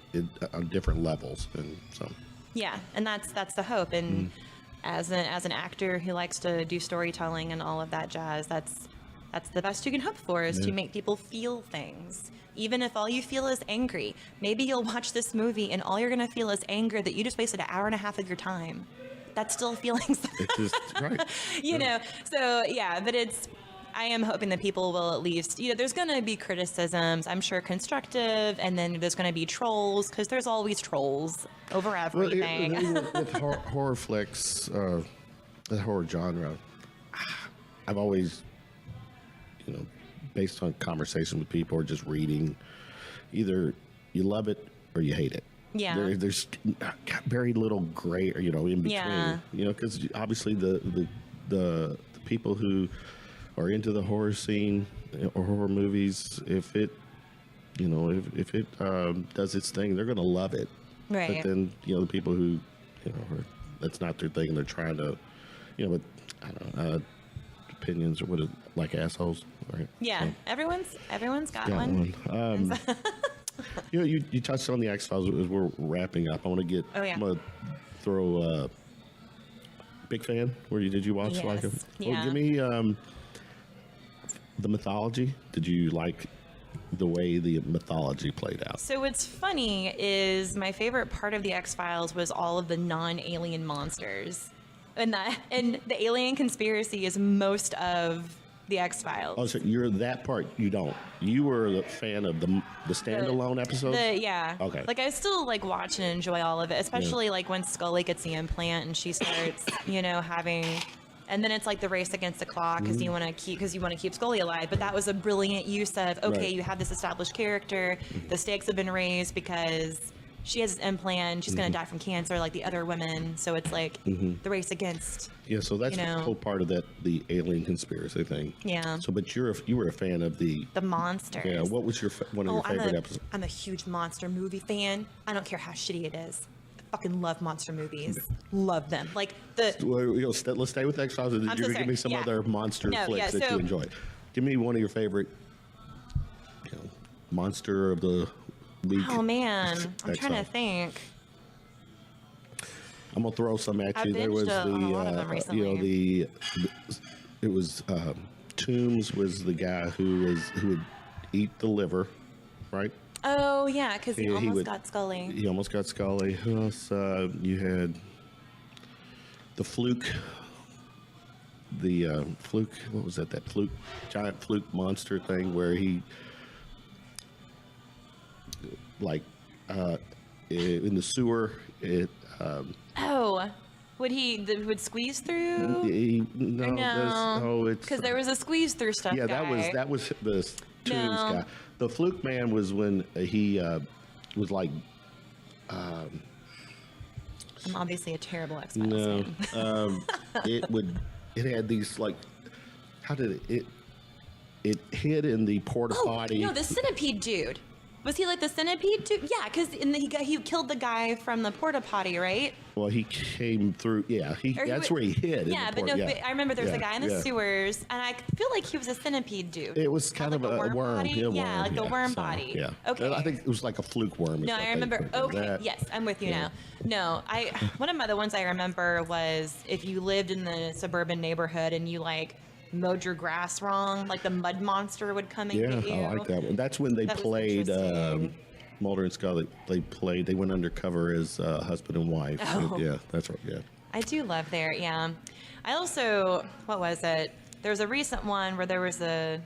Speaker 2: on different levels, and so. Yeah,
Speaker 3: and that's the hope, and. As an actor who likes to do storytelling and all of that jazz, that's the best you can hope for, is to make people feel things. Even if all you feel is angry, maybe you'll watch this movie and all you're going to feel is anger that you just wasted an hour and a half of your time. That's still feelings.
Speaker 2: It's just, right.
Speaker 3: You know, so yeah, but I am hoping that people will at least, you know, there's going to be criticisms, I'm sure constructive, and then there's going to be trolls, because there's always trolls over everything.
Speaker 2: Well, with horror flicks, the horror genre, I've always, you know, based on conversation with people or just reading, either you love it or you hate it.
Speaker 3: Yeah.
Speaker 2: There's very little gray, you know, in between.
Speaker 3: Yeah.
Speaker 2: You know, because obviously the people who are into the horror scene or horror movies, if it, you know, if it does its thing, they're going to love it.
Speaker 3: Right.
Speaker 2: But then, you know, the people who, you know, that's not their thing, and they're trying to, you know, but I don't know, opinions or what, like assholes, right?
Speaker 3: Yeah.
Speaker 2: So,
Speaker 3: everyone's got one.
Speaker 2: You know, you touched on the X-Files as we're wrapping up. I want to get.
Speaker 3: Oh, yeah.
Speaker 2: I'm gonna throw. Big fan. Did you watch?
Speaker 3: Yes.
Speaker 2: Like it?
Speaker 3: Yeah.
Speaker 2: Well, give me the mythology. Did you like the way the mythology played out?
Speaker 3: So what's funny is my favorite part of the X-Files was all of the non-alien monsters, and the alien conspiracy is most of the X-Files.
Speaker 2: Oh, so you're that part you don't. You were a fan of the standalone episodes?
Speaker 3: Yeah.
Speaker 2: Okay.
Speaker 3: Like, I still, like, watch and enjoy all of it, especially, like, when Scully gets the implant and she starts, you know, having... And then it's like the race against the clock because you want to keep Scully alive. But that was a brilliant use of, okay, you have this established character. The stakes have been raised because she has this implant. She's going to die from cancer like the other women. So it's like the race against.
Speaker 2: Yeah, so that's the whole part of the alien conspiracy thing.
Speaker 3: Yeah.
Speaker 2: So, but you were a fan of the
Speaker 3: monsters.
Speaker 2: Yeah. What was one of your favorite episodes?
Speaker 3: I'm a huge monster movie fan. I don't care how shitty it is. I fucking love monster movies. Love them. Like
Speaker 2: let's stay with X-Files. Did you give me some other monster flicks that you enjoy? Give me one of your favorite, you know, monster of the week.
Speaker 3: Oh man, I'm trying to think.
Speaker 2: I'm gonna throw some at you. There was it was Toombs was the guy who would eat the liver, right?
Speaker 3: Oh yeah, because he almost got Scully.
Speaker 2: He almost got Scully. Who else? You had the Fluke. The Fluke. What was that? That Fluke, giant Fluke monster thing where he, like, in the sewer.
Speaker 3: Would squeeze through?
Speaker 2: No. It's
Speaker 3: because there was a squeeze through stuff.
Speaker 2: Yeah,
Speaker 3: guy.
Speaker 2: that was the Toombs guy. The Fluke man was when he was like.
Speaker 3: I'm obviously a terrible X-Files fan.
Speaker 2: It had these, like, how did it hid in the porta potty.
Speaker 3: No, the centipede dude. Was he like the centipede too? Yeah, because he killed the guy from the porta potty, right?
Speaker 2: Well, he came through. Yeah, that's where he hid.
Speaker 3: Yeah, but I remember there was a guy in the sewers, and I feel like he was a centipede dude.
Speaker 2: It was kind of a worm.
Speaker 3: Yeah, like the worm body.
Speaker 2: Yeah.
Speaker 3: Okay.
Speaker 2: I think it was like a fluke worm.
Speaker 3: No, I remember. Okay. Yes, I'm with you now. No, one of the ones I remember was if you lived in the suburban neighborhood and you like mowed your grass wrong, like the mud monster would come and get you.
Speaker 2: I like that one. That's when they played Mulder and Scully. They went undercover as husband and wife.
Speaker 3: Oh.
Speaker 2: Yeah, that's right. Yeah.
Speaker 3: I do love there. Yeah. I also, what was it? There was a recent one where there was the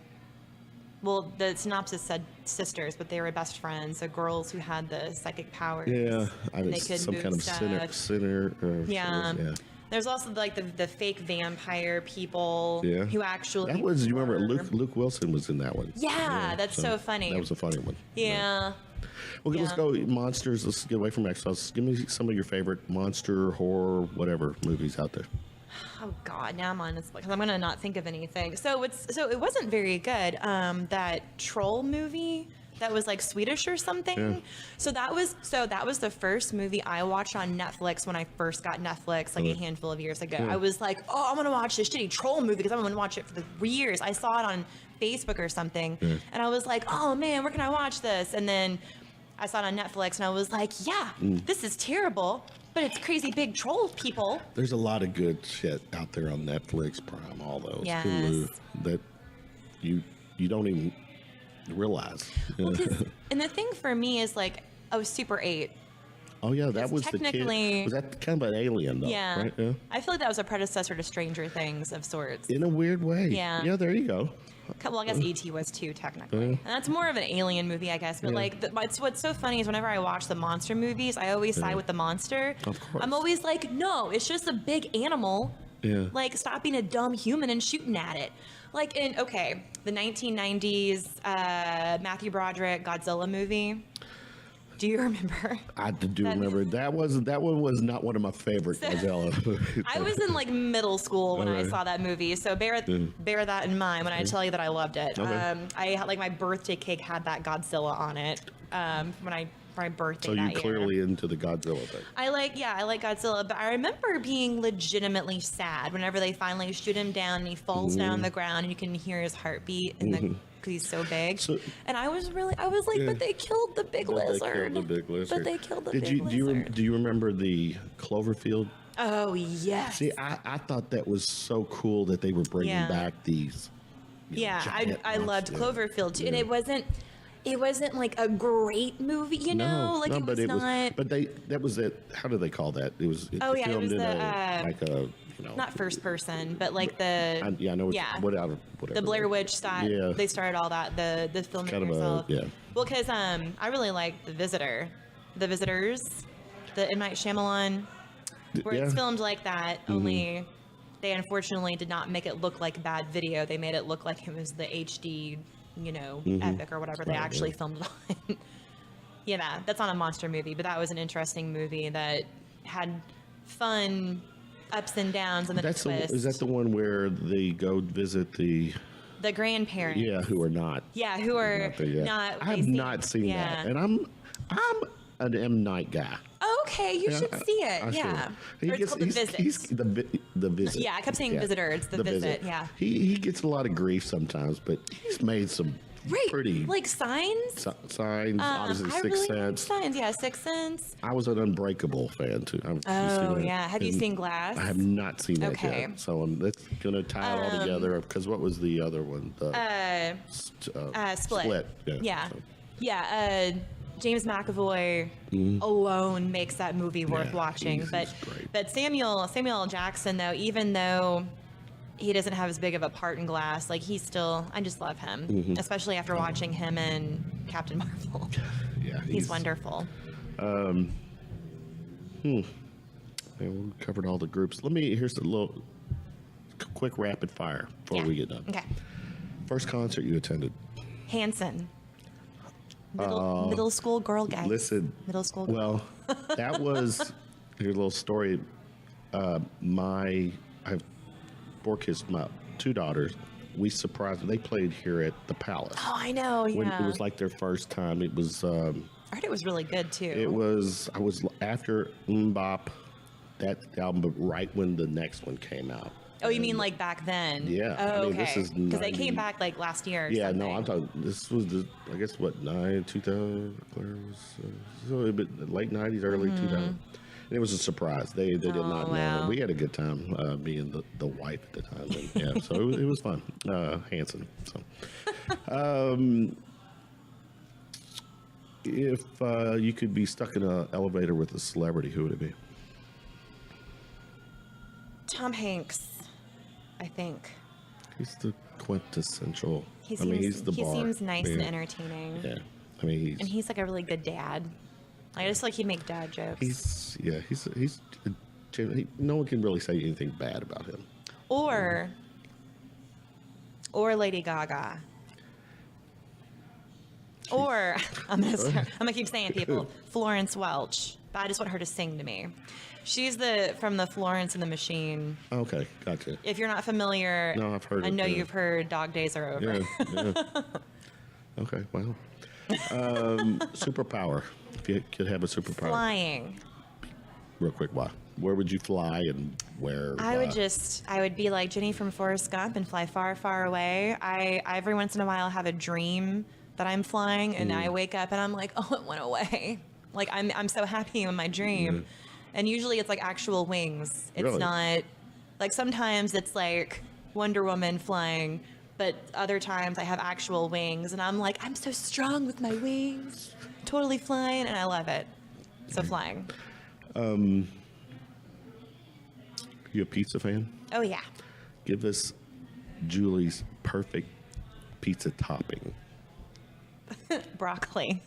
Speaker 3: synopsis said sisters, but they were best friends. So girls who had the psychic powers.
Speaker 2: Yeah,
Speaker 3: they could
Speaker 2: some
Speaker 3: move
Speaker 2: kind of
Speaker 3: stuff.
Speaker 2: sinner.
Speaker 3: Yeah. There's also like the fake vampire people who actually.
Speaker 2: That was, you remember, Luke Wilson was in that one.
Speaker 3: Yeah, that's so funny.
Speaker 2: That was a funny one.
Speaker 3: Yeah.
Speaker 2: Well, let's go monsters. Let's get away from X-Files. Give me some of your favorite monster, horror, whatever movies out there.
Speaker 3: Oh God, now I'm on this because I'm gonna not think of anything. So it wasn't very good. That troll movie. That was like Swedish or something.
Speaker 2: Yeah.
Speaker 3: So that was the first movie I watched on Netflix when I first got Netflix like a handful of years ago. I was like, oh, I'm gonna watch this shitty troll movie because I'm gonna watch it for years. I saw it on Facebook or something, and I was like, oh man, where can I watch this? And then I saw it on Netflix, and I was like, yeah, this is terrible, but it's crazy big troll people.
Speaker 2: There's a lot of good shit out there on Netflix, Prime, all those,
Speaker 3: yes.
Speaker 2: Hulu, that you don't even realize.
Speaker 3: Well, and the thing for me is like, I was Super 8.
Speaker 2: Oh yeah, that was
Speaker 3: technically,
Speaker 2: the kid. Was that kind of an alien though?
Speaker 3: Yeah.
Speaker 2: Right? Yeah.
Speaker 3: I feel like that was a predecessor to Stranger Things of sorts.
Speaker 2: In a weird way.
Speaker 3: Yeah.
Speaker 2: Yeah, there you go.
Speaker 3: Well, I guess E.T. was too, technically. And that's more of an alien movie, I guess. But what's so funny is whenever I watch the monster movies, I always side with the monster.
Speaker 2: Of course.
Speaker 3: I'm always like, no, it's just a big animal.
Speaker 2: Yeah.
Speaker 3: Like, stop being a dumb human and shooting at it. Like in, the 1990s Matthew Broderick Godzilla movie. Do you remember?
Speaker 2: I do remember. That one was not one of my favorite Godzilla.
Speaker 3: I was in like middle school when I saw that movie, so bear that in mind when I tell you that I loved it.
Speaker 2: Okay.
Speaker 3: I had like my birthday cake had that Godzilla on it for my birthday.
Speaker 2: So
Speaker 3: that
Speaker 2: you're clearly into the Godzilla thing.
Speaker 3: I like Godzilla, but I remember being legitimately sad whenever they finally shoot him down and he falls down on the ground and you can hear his heartbeat and because he's so big. And I was like, but they killed the big lizard. But they killed the big lizard.
Speaker 2: Do you remember the Cloverfield?
Speaker 3: Oh yes.
Speaker 2: See, I thought that was so cool that they were bringing back these.
Speaker 3: I loved Cloverfield too, and it wasn't like a great movie, you know. That
Speaker 2: was it. How do they call that? It was.
Speaker 3: It was
Speaker 2: like a.
Speaker 3: Not first person, but like the
Speaker 2: I know. Whatever.
Speaker 3: The Blair Witch style. Yeah. They started all that. The filmmaker
Speaker 2: kind of
Speaker 3: herself.
Speaker 2: Yeah.
Speaker 3: Well, because I really like The Visitor, The Visitors, the M. Night Shyamalan, where it's filmed like that. Only they unfortunately did not make it look like bad video. They made it look like it was the HD, epic or whatever they actually filmed it on. Yeah, that's not a monster movie, but that was an interesting movie that had fun ups and downs and then a twist.
Speaker 2: Is that the one where they go visit the
Speaker 3: grandparents?
Speaker 2: Yeah, who are not.
Speaker 3: Yeah, who are not.
Speaker 2: I have not seen that, and I'm an M. Night guy.
Speaker 3: Okay, you should see it. Yeah, it's called The Visit.
Speaker 2: He's the Visit.
Speaker 3: Yeah, I kept saying Visitor. It's the Visit. Yeah.
Speaker 2: He gets a lot of grief sometimes, but he's made some pretty
Speaker 3: like Signs.
Speaker 2: Signs, obviously Sixth Sense.
Speaker 3: Signs, yeah, Sixth Sense.
Speaker 2: I was an Unbreakable fan too.
Speaker 3: Have you seen Glass?
Speaker 2: I have not seen that yet. So that's gonna tie it all together. Because what was the other one?
Speaker 3: Split.
Speaker 2: Yeah.
Speaker 3: Yeah. James McAvoy alone makes that movie worth watching. But Samuel L. Jackson, though, even though he doesn't have as big of a part in Glass, like I just love him, especially after watching him in Captain Marvel.
Speaker 2: Yeah,
Speaker 3: he's wonderful.
Speaker 2: We covered all the groups. Here's a little quick rapid fire before we get done.
Speaker 3: Okay.
Speaker 2: First concert you attended?
Speaker 3: Hanson. Middle school girl guy.
Speaker 2: Listen.
Speaker 3: Middle school girl.
Speaker 2: Well, that was here's a little story. I have 4 kids, my 2 daughters, we surprised them. They played here at the Palace.
Speaker 3: Oh, I know. Yeah.
Speaker 2: When it was like their first time. It was.
Speaker 3: I heard it was really good too.
Speaker 2: It was. I was after Mbop, that album, but right when the next one came out.
Speaker 3: Oh, you mean like back then?
Speaker 2: Yeah.
Speaker 3: Oh,
Speaker 2: I mean,
Speaker 3: okay.
Speaker 2: this is
Speaker 3: because they came back like last year. Or
Speaker 2: yeah.
Speaker 3: something.
Speaker 2: No, I'm talking. This was the. I guess what 2000. So a bit late 90s, early 2000. And it was a surprise. They did not know. We had a good time being the wife at the time. And, yeah. So it was fun. Hanson. So. If you could be stuck in an elevator with a celebrity, who would it be?
Speaker 3: Tom Hanks, I think.
Speaker 2: He's the quintessential.
Speaker 3: He
Speaker 2: he's the bar.
Speaker 3: He seems nice and entertaining.
Speaker 2: Yeah, I mean,
Speaker 3: he's like a really good dad. I just like he'd make dad jokes.
Speaker 2: He's no one can really say anything bad about him.
Speaker 3: Or Lady Gaga. Or I'm gonna keep saying people. Florence Welch. But I just want her to sing to me. She's from the Florence and the Machine.
Speaker 2: Okay, gotcha.
Speaker 3: If you're not familiar,
Speaker 2: no, I've heard.
Speaker 3: I know you've heard "Dog Days Are Over."
Speaker 2: Yeah. Okay, well, superpower. If you could have a superpower,
Speaker 3: flying.
Speaker 2: Real quick, why? Where would you fly and where?
Speaker 3: I would be like Jenny from Forrest Gump and fly far, far away. I every once in a while have a dream that I'm flying, and I wake up and I'm like, oh, it went away. Like I'm so happy in my dream. And usually it's like actual wings. It's
Speaker 2: really?
Speaker 3: Not like sometimes it's like Wonder Woman flying, but other times I have actual wings and I'm like, I'm so strong with my wings, totally flying, and I love it. So flying.
Speaker 2: You a pizza fan?
Speaker 3: Oh yeah.
Speaker 2: Give us Julie's perfect pizza topping.
Speaker 3: Broccoli.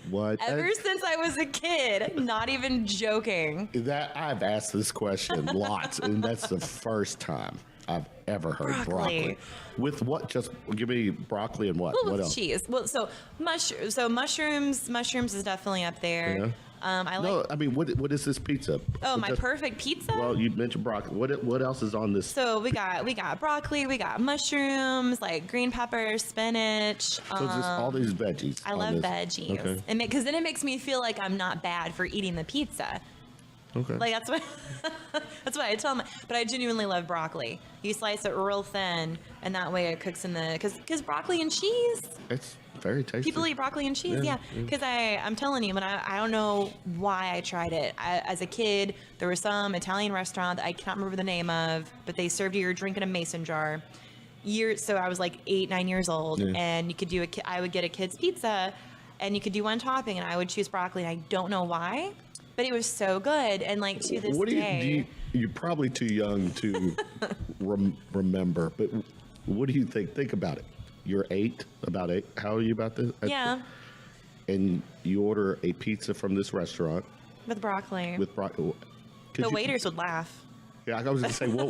Speaker 2: What?
Speaker 3: Ever since I was a kid, not even joking.
Speaker 2: That I've asked this question lots, and that's the first time I've ever heard broccoli. With what? Just give me broccoli and what?
Speaker 3: Well,
Speaker 2: what
Speaker 3: with
Speaker 2: else?
Speaker 3: cheese. Well, so mushrooms. Mushrooms is definitely up there.
Speaker 2: Yeah. I mean, what is this pizza?
Speaker 3: Oh, my perfect pizza?
Speaker 2: Well, you mentioned broccoli. What else is on this?
Speaker 3: So we got broccoli, we got mushrooms, like green peppers, spinach.
Speaker 2: So just all these veggies.
Speaker 3: I love veggies.
Speaker 2: Okay.
Speaker 3: And because then it makes me feel like I'm not bad for eating the pizza.
Speaker 2: Okay.
Speaker 3: Like that's what I tell them. But I genuinely love broccoli. You slice it real thin, and that way it cooks in the because broccoli and cheese.
Speaker 2: It's very tasty.
Speaker 3: People eat broccoli and cheese, yeah. Because I'm telling you, when I don't know why I tried it. As a kid, there was some Italian restaurant that I cannot remember the name of, but they served you your drink in a mason jar. So I was like 8, 9 years old, and you could I would get a kid's pizza, and you could do one topping, and I would choose broccoli, and I don't know why, but it was so good. And like to this day,
Speaker 2: you're probably too young to remember, but what do you think? Think about it. You're 8, about 8. How are you about this?
Speaker 3: Yeah.
Speaker 2: And you order a pizza from this restaurant
Speaker 3: with broccoli.
Speaker 2: The
Speaker 3: waiters would laugh.
Speaker 2: Yeah, I was going to say, what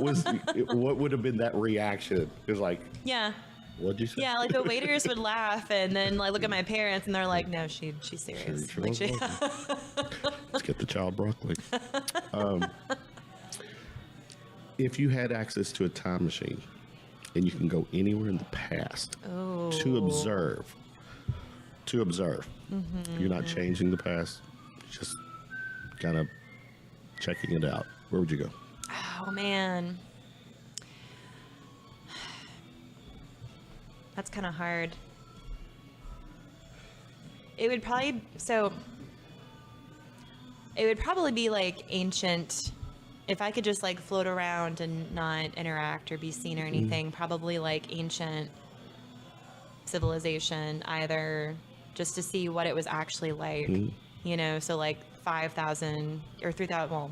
Speaker 2: would have been that reaction? It was like,
Speaker 3: yeah.
Speaker 2: What'd you say?
Speaker 3: Yeah, like the waiters would laugh, and then like look at my parents, and they're like, "No, she's serious."
Speaker 2: Sure
Speaker 3: like
Speaker 2: Let's get the child broccoli. If you had access to a time machine, and you can go anywhere in the past to observe. Mm-hmm. You're not changing the past, just kind of checking it out. Where would you go?
Speaker 3: Oh man. That's kind of hard. It would probably be like ancient. If I could just like float around and not interact or be seen or anything, probably like ancient civilization, either just to see what it was actually like, you know, so like 5,000 or 3,000, well,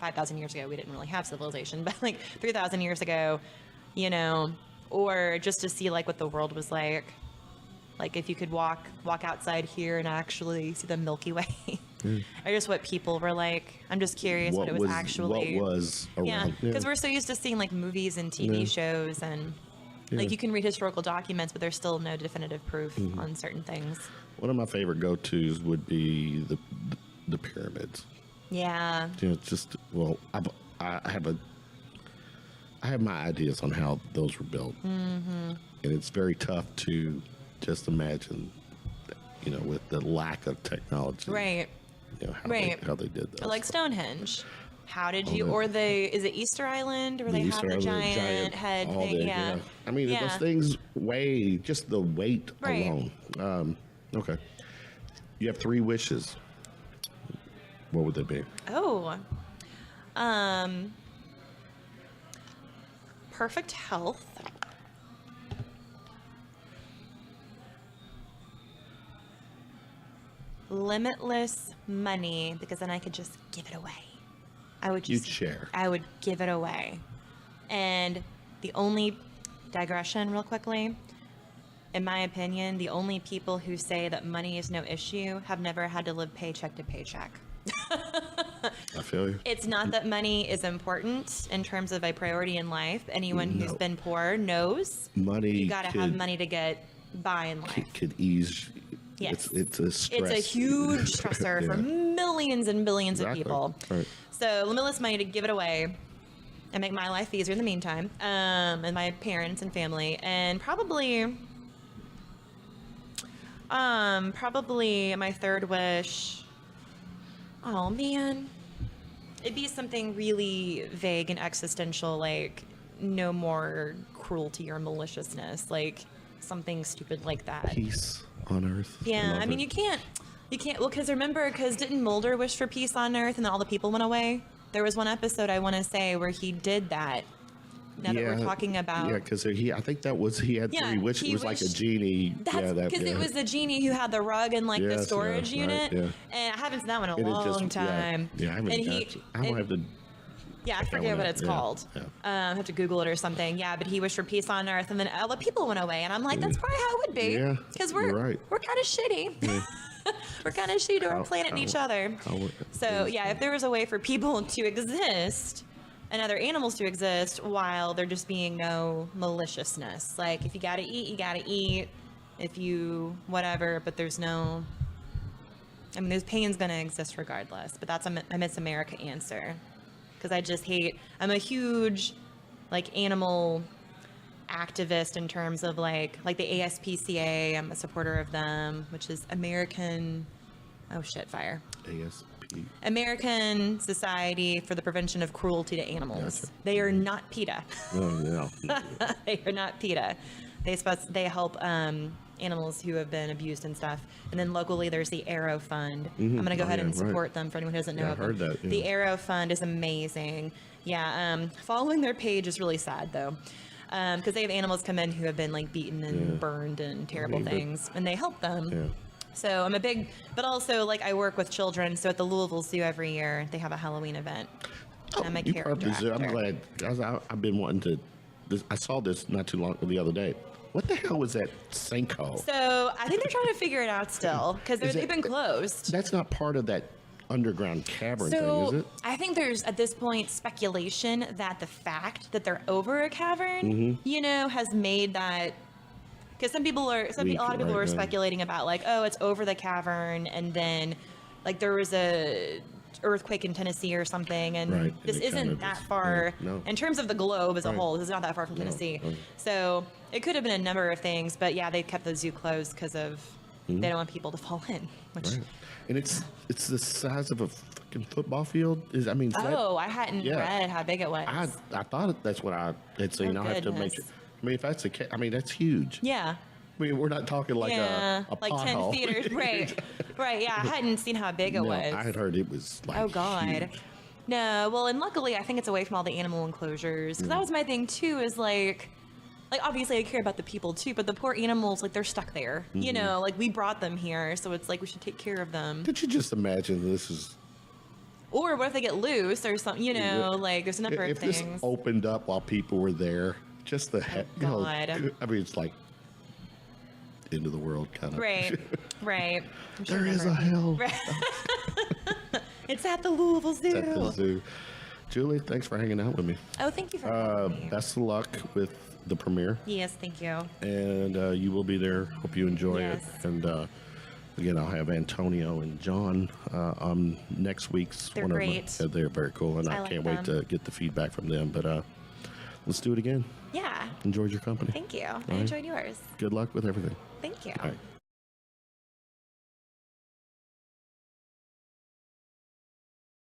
Speaker 3: 5,000 years ago, we didn't really have civilization, but like 3,000 years ago, you know, or just to see like what the world was like if you could walk outside here and actually see the Milky Way, or just what people were like. I'm just curious what it was actually.
Speaker 2: What was around?
Speaker 3: Yeah, because we're so used to seeing like movies and TV shows, and like you can read historical documents, but there's still no definitive proof on certain things.
Speaker 2: One of my favorite go-tos would be the pyramids.
Speaker 3: Yeah.
Speaker 2: You know, just I have I have my ideas on how those were built, and it's very tough to just imagine, with the lack of technology,
Speaker 3: Right.
Speaker 2: How they did that.
Speaker 3: Like Stonehenge. How did you, or is it Easter Island where they have the giant head thing? Yeah.
Speaker 2: I mean, those things weigh, just the weight alone. Okay. You have 3 wishes. What would they be?
Speaker 3: Oh. Perfect health. Limitless money, because then I could just give it away.
Speaker 2: You'd share.
Speaker 3: I would give it away. And the only digression real quickly, in my opinion, the only people who say that money is no issue have never had to live paycheck to paycheck.
Speaker 2: I feel you.
Speaker 3: It's not that money is important in terms of a priority in life. Anyone who's been poor knows you got to have money to get by in life.
Speaker 2: Could ease.
Speaker 3: Yes.
Speaker 2: It's a stress.
Speaker 3: It's a huge stressor for millions and billions of people.
Speaker 2: Right.
Speaker 3: So limitless money to give it away and make my life easier in the meantime, and my parents and family, and probably my third wish. Oh man, it'd be something really vague and existential, like no more cruelty or maliciousness, like something stupid like that.
Speaker 2: Peace on Earth.
Speaker 3: Yeah, I mean, you can't, well, because didn't Mulder wish for peace on Earth and then all the people went away? There was one episode, I want to say, where he did that. Now that we're talking about.
Speaker 2: Yeah, because I think he had 3 wishes. It was like a genie.
Speaker 3: Because it was the genie who had the rug and like the storage unit.
Speaker 2: Right,
Speaker 3: and I haven't seen that one in a long time.
Speaker 2: Yeah, I haven't. I have to.
Speaker 3: Yeah, I forget what it's called.
Speaker 2: Yeah.
Speaker 3: I have to Google it or something. Yeah, but he wished for peace on Earth, and then all the people went away, and I'm like, that's probably how it would be.
Speaker 2: Yeah,
Speaker 3: because we're kind of shitty. Yeah. We're kind of shitty to our planet and each other. So yeah, if there was a way for people to exist and other animals to exist while there just being no maliciousness, like if you gotta eat, you gotta eat. If you whatever, but there's no. I mean, there's pain's gonna exist regardless, but that's a Miss America answer. Because I just hate, I'm a huge, animal activist in terms of, like the ASPCA, I'm a supporter of them, which is American, fire.
Speaker 2: ASP.
Speaker 3: American Society for the Prevention of Cruelty to Animals. Gotcha. They are not PETA.
Speaker 2: Oh, yeah.
Speaker 3: They are not PETA. They help animals who have been abused and stuff. And then locally, there's the Arrow Fund. I'm going to go ahead and support them for anyone who doesn't know.
Speaker 2: I've heard that. Yeah.
Speaker 3: The Arrow Fund is amazing. Yeah, following their page is really sad though, because they have animals come in who have been beaten and burned and terrible things, and they help them. Yeah. So I'm but also I work with children. So at the Louisville Zoo every year they have a Halloween event. I'm a character actor.
Speaker 2: I'm glad. I've been wanting to. I saw this not too long the other day. What the hell was that sinkhole?
Speaker 3: So I think they're trying to figure it out still because they've been closed.
Speaker 2: That's not part of that underground cavern thing, is it?
Speaker 3: I think there's at this point speculation that the fact that they're over a cavern, has made that. Because a lot of people are speculating about it's over the cavern, and then there was a earthquake in Tennessee or something, and this isn't that far in terms of the globe as a whole. This is not that far from Tennessee, so it could have been a number of things. But yeah, they kept the zoo closed because of they don't want people to fall in.
Speaker 2: And it's the size of a fucking football field. I hadn't
Speaker 3: read how big it was.
Speaker 2: I thought that's what I had seen. I'll have to make sure. I mean, if that's the case, that's huge.
Speaker 3: Yeah.
Speaker 2: I mean, we're not talking a pothole.
Speaker 3: 10 feet or right. Yeah, I hadn't seen how big it was.
Speaker 2: I had heard it was
Speaker 3: oh god.
Speaker 2: Huge.
Speaker 3: No, well, and luckily I think it's away from all the animal enclosures. Because that was my thing too. Is obviously I care about the people too, but the poor animals, they're stuck there. We brought them here, so it's we should take care of them.
Speaker 2: Could you just imagine this is?
Speaker 3: Or what if they get loose or something? There's a number of things.
Speaker 2: If this opened up while people were there. Just the it's end of the world kind of.
Speaker 3: Right.
Speaker 2: There is a hell.
Speaker 3: Right. It's at the Louisville Zoo.
Speaker 2: It's at the zoo. Julie, thanks for hanging out with me.
Speaker 3: Oh, thank you for having me.
Speaker 2: Best of luck with the premiere.
Speaker 3: Yes, thank you.
Speaker 2: And you will be there. Hope you enjoy it. And again, I'll have Antonio and John on next week's.
Speaker 3: They're great.
Speaker 2: They're very cool, and I can't wait to get the feedback from them. But Let's do it again.
Speaker 3: Yeah.
Speaker 2: Enjoyed your company.
Speaker 3: Thank you. I
Speaker 2: right.
Speaker 3: enjoyed yours.
Speaker 2: Good luck with everything.
Speaker 3: Thank you.
Speaker 2: All right.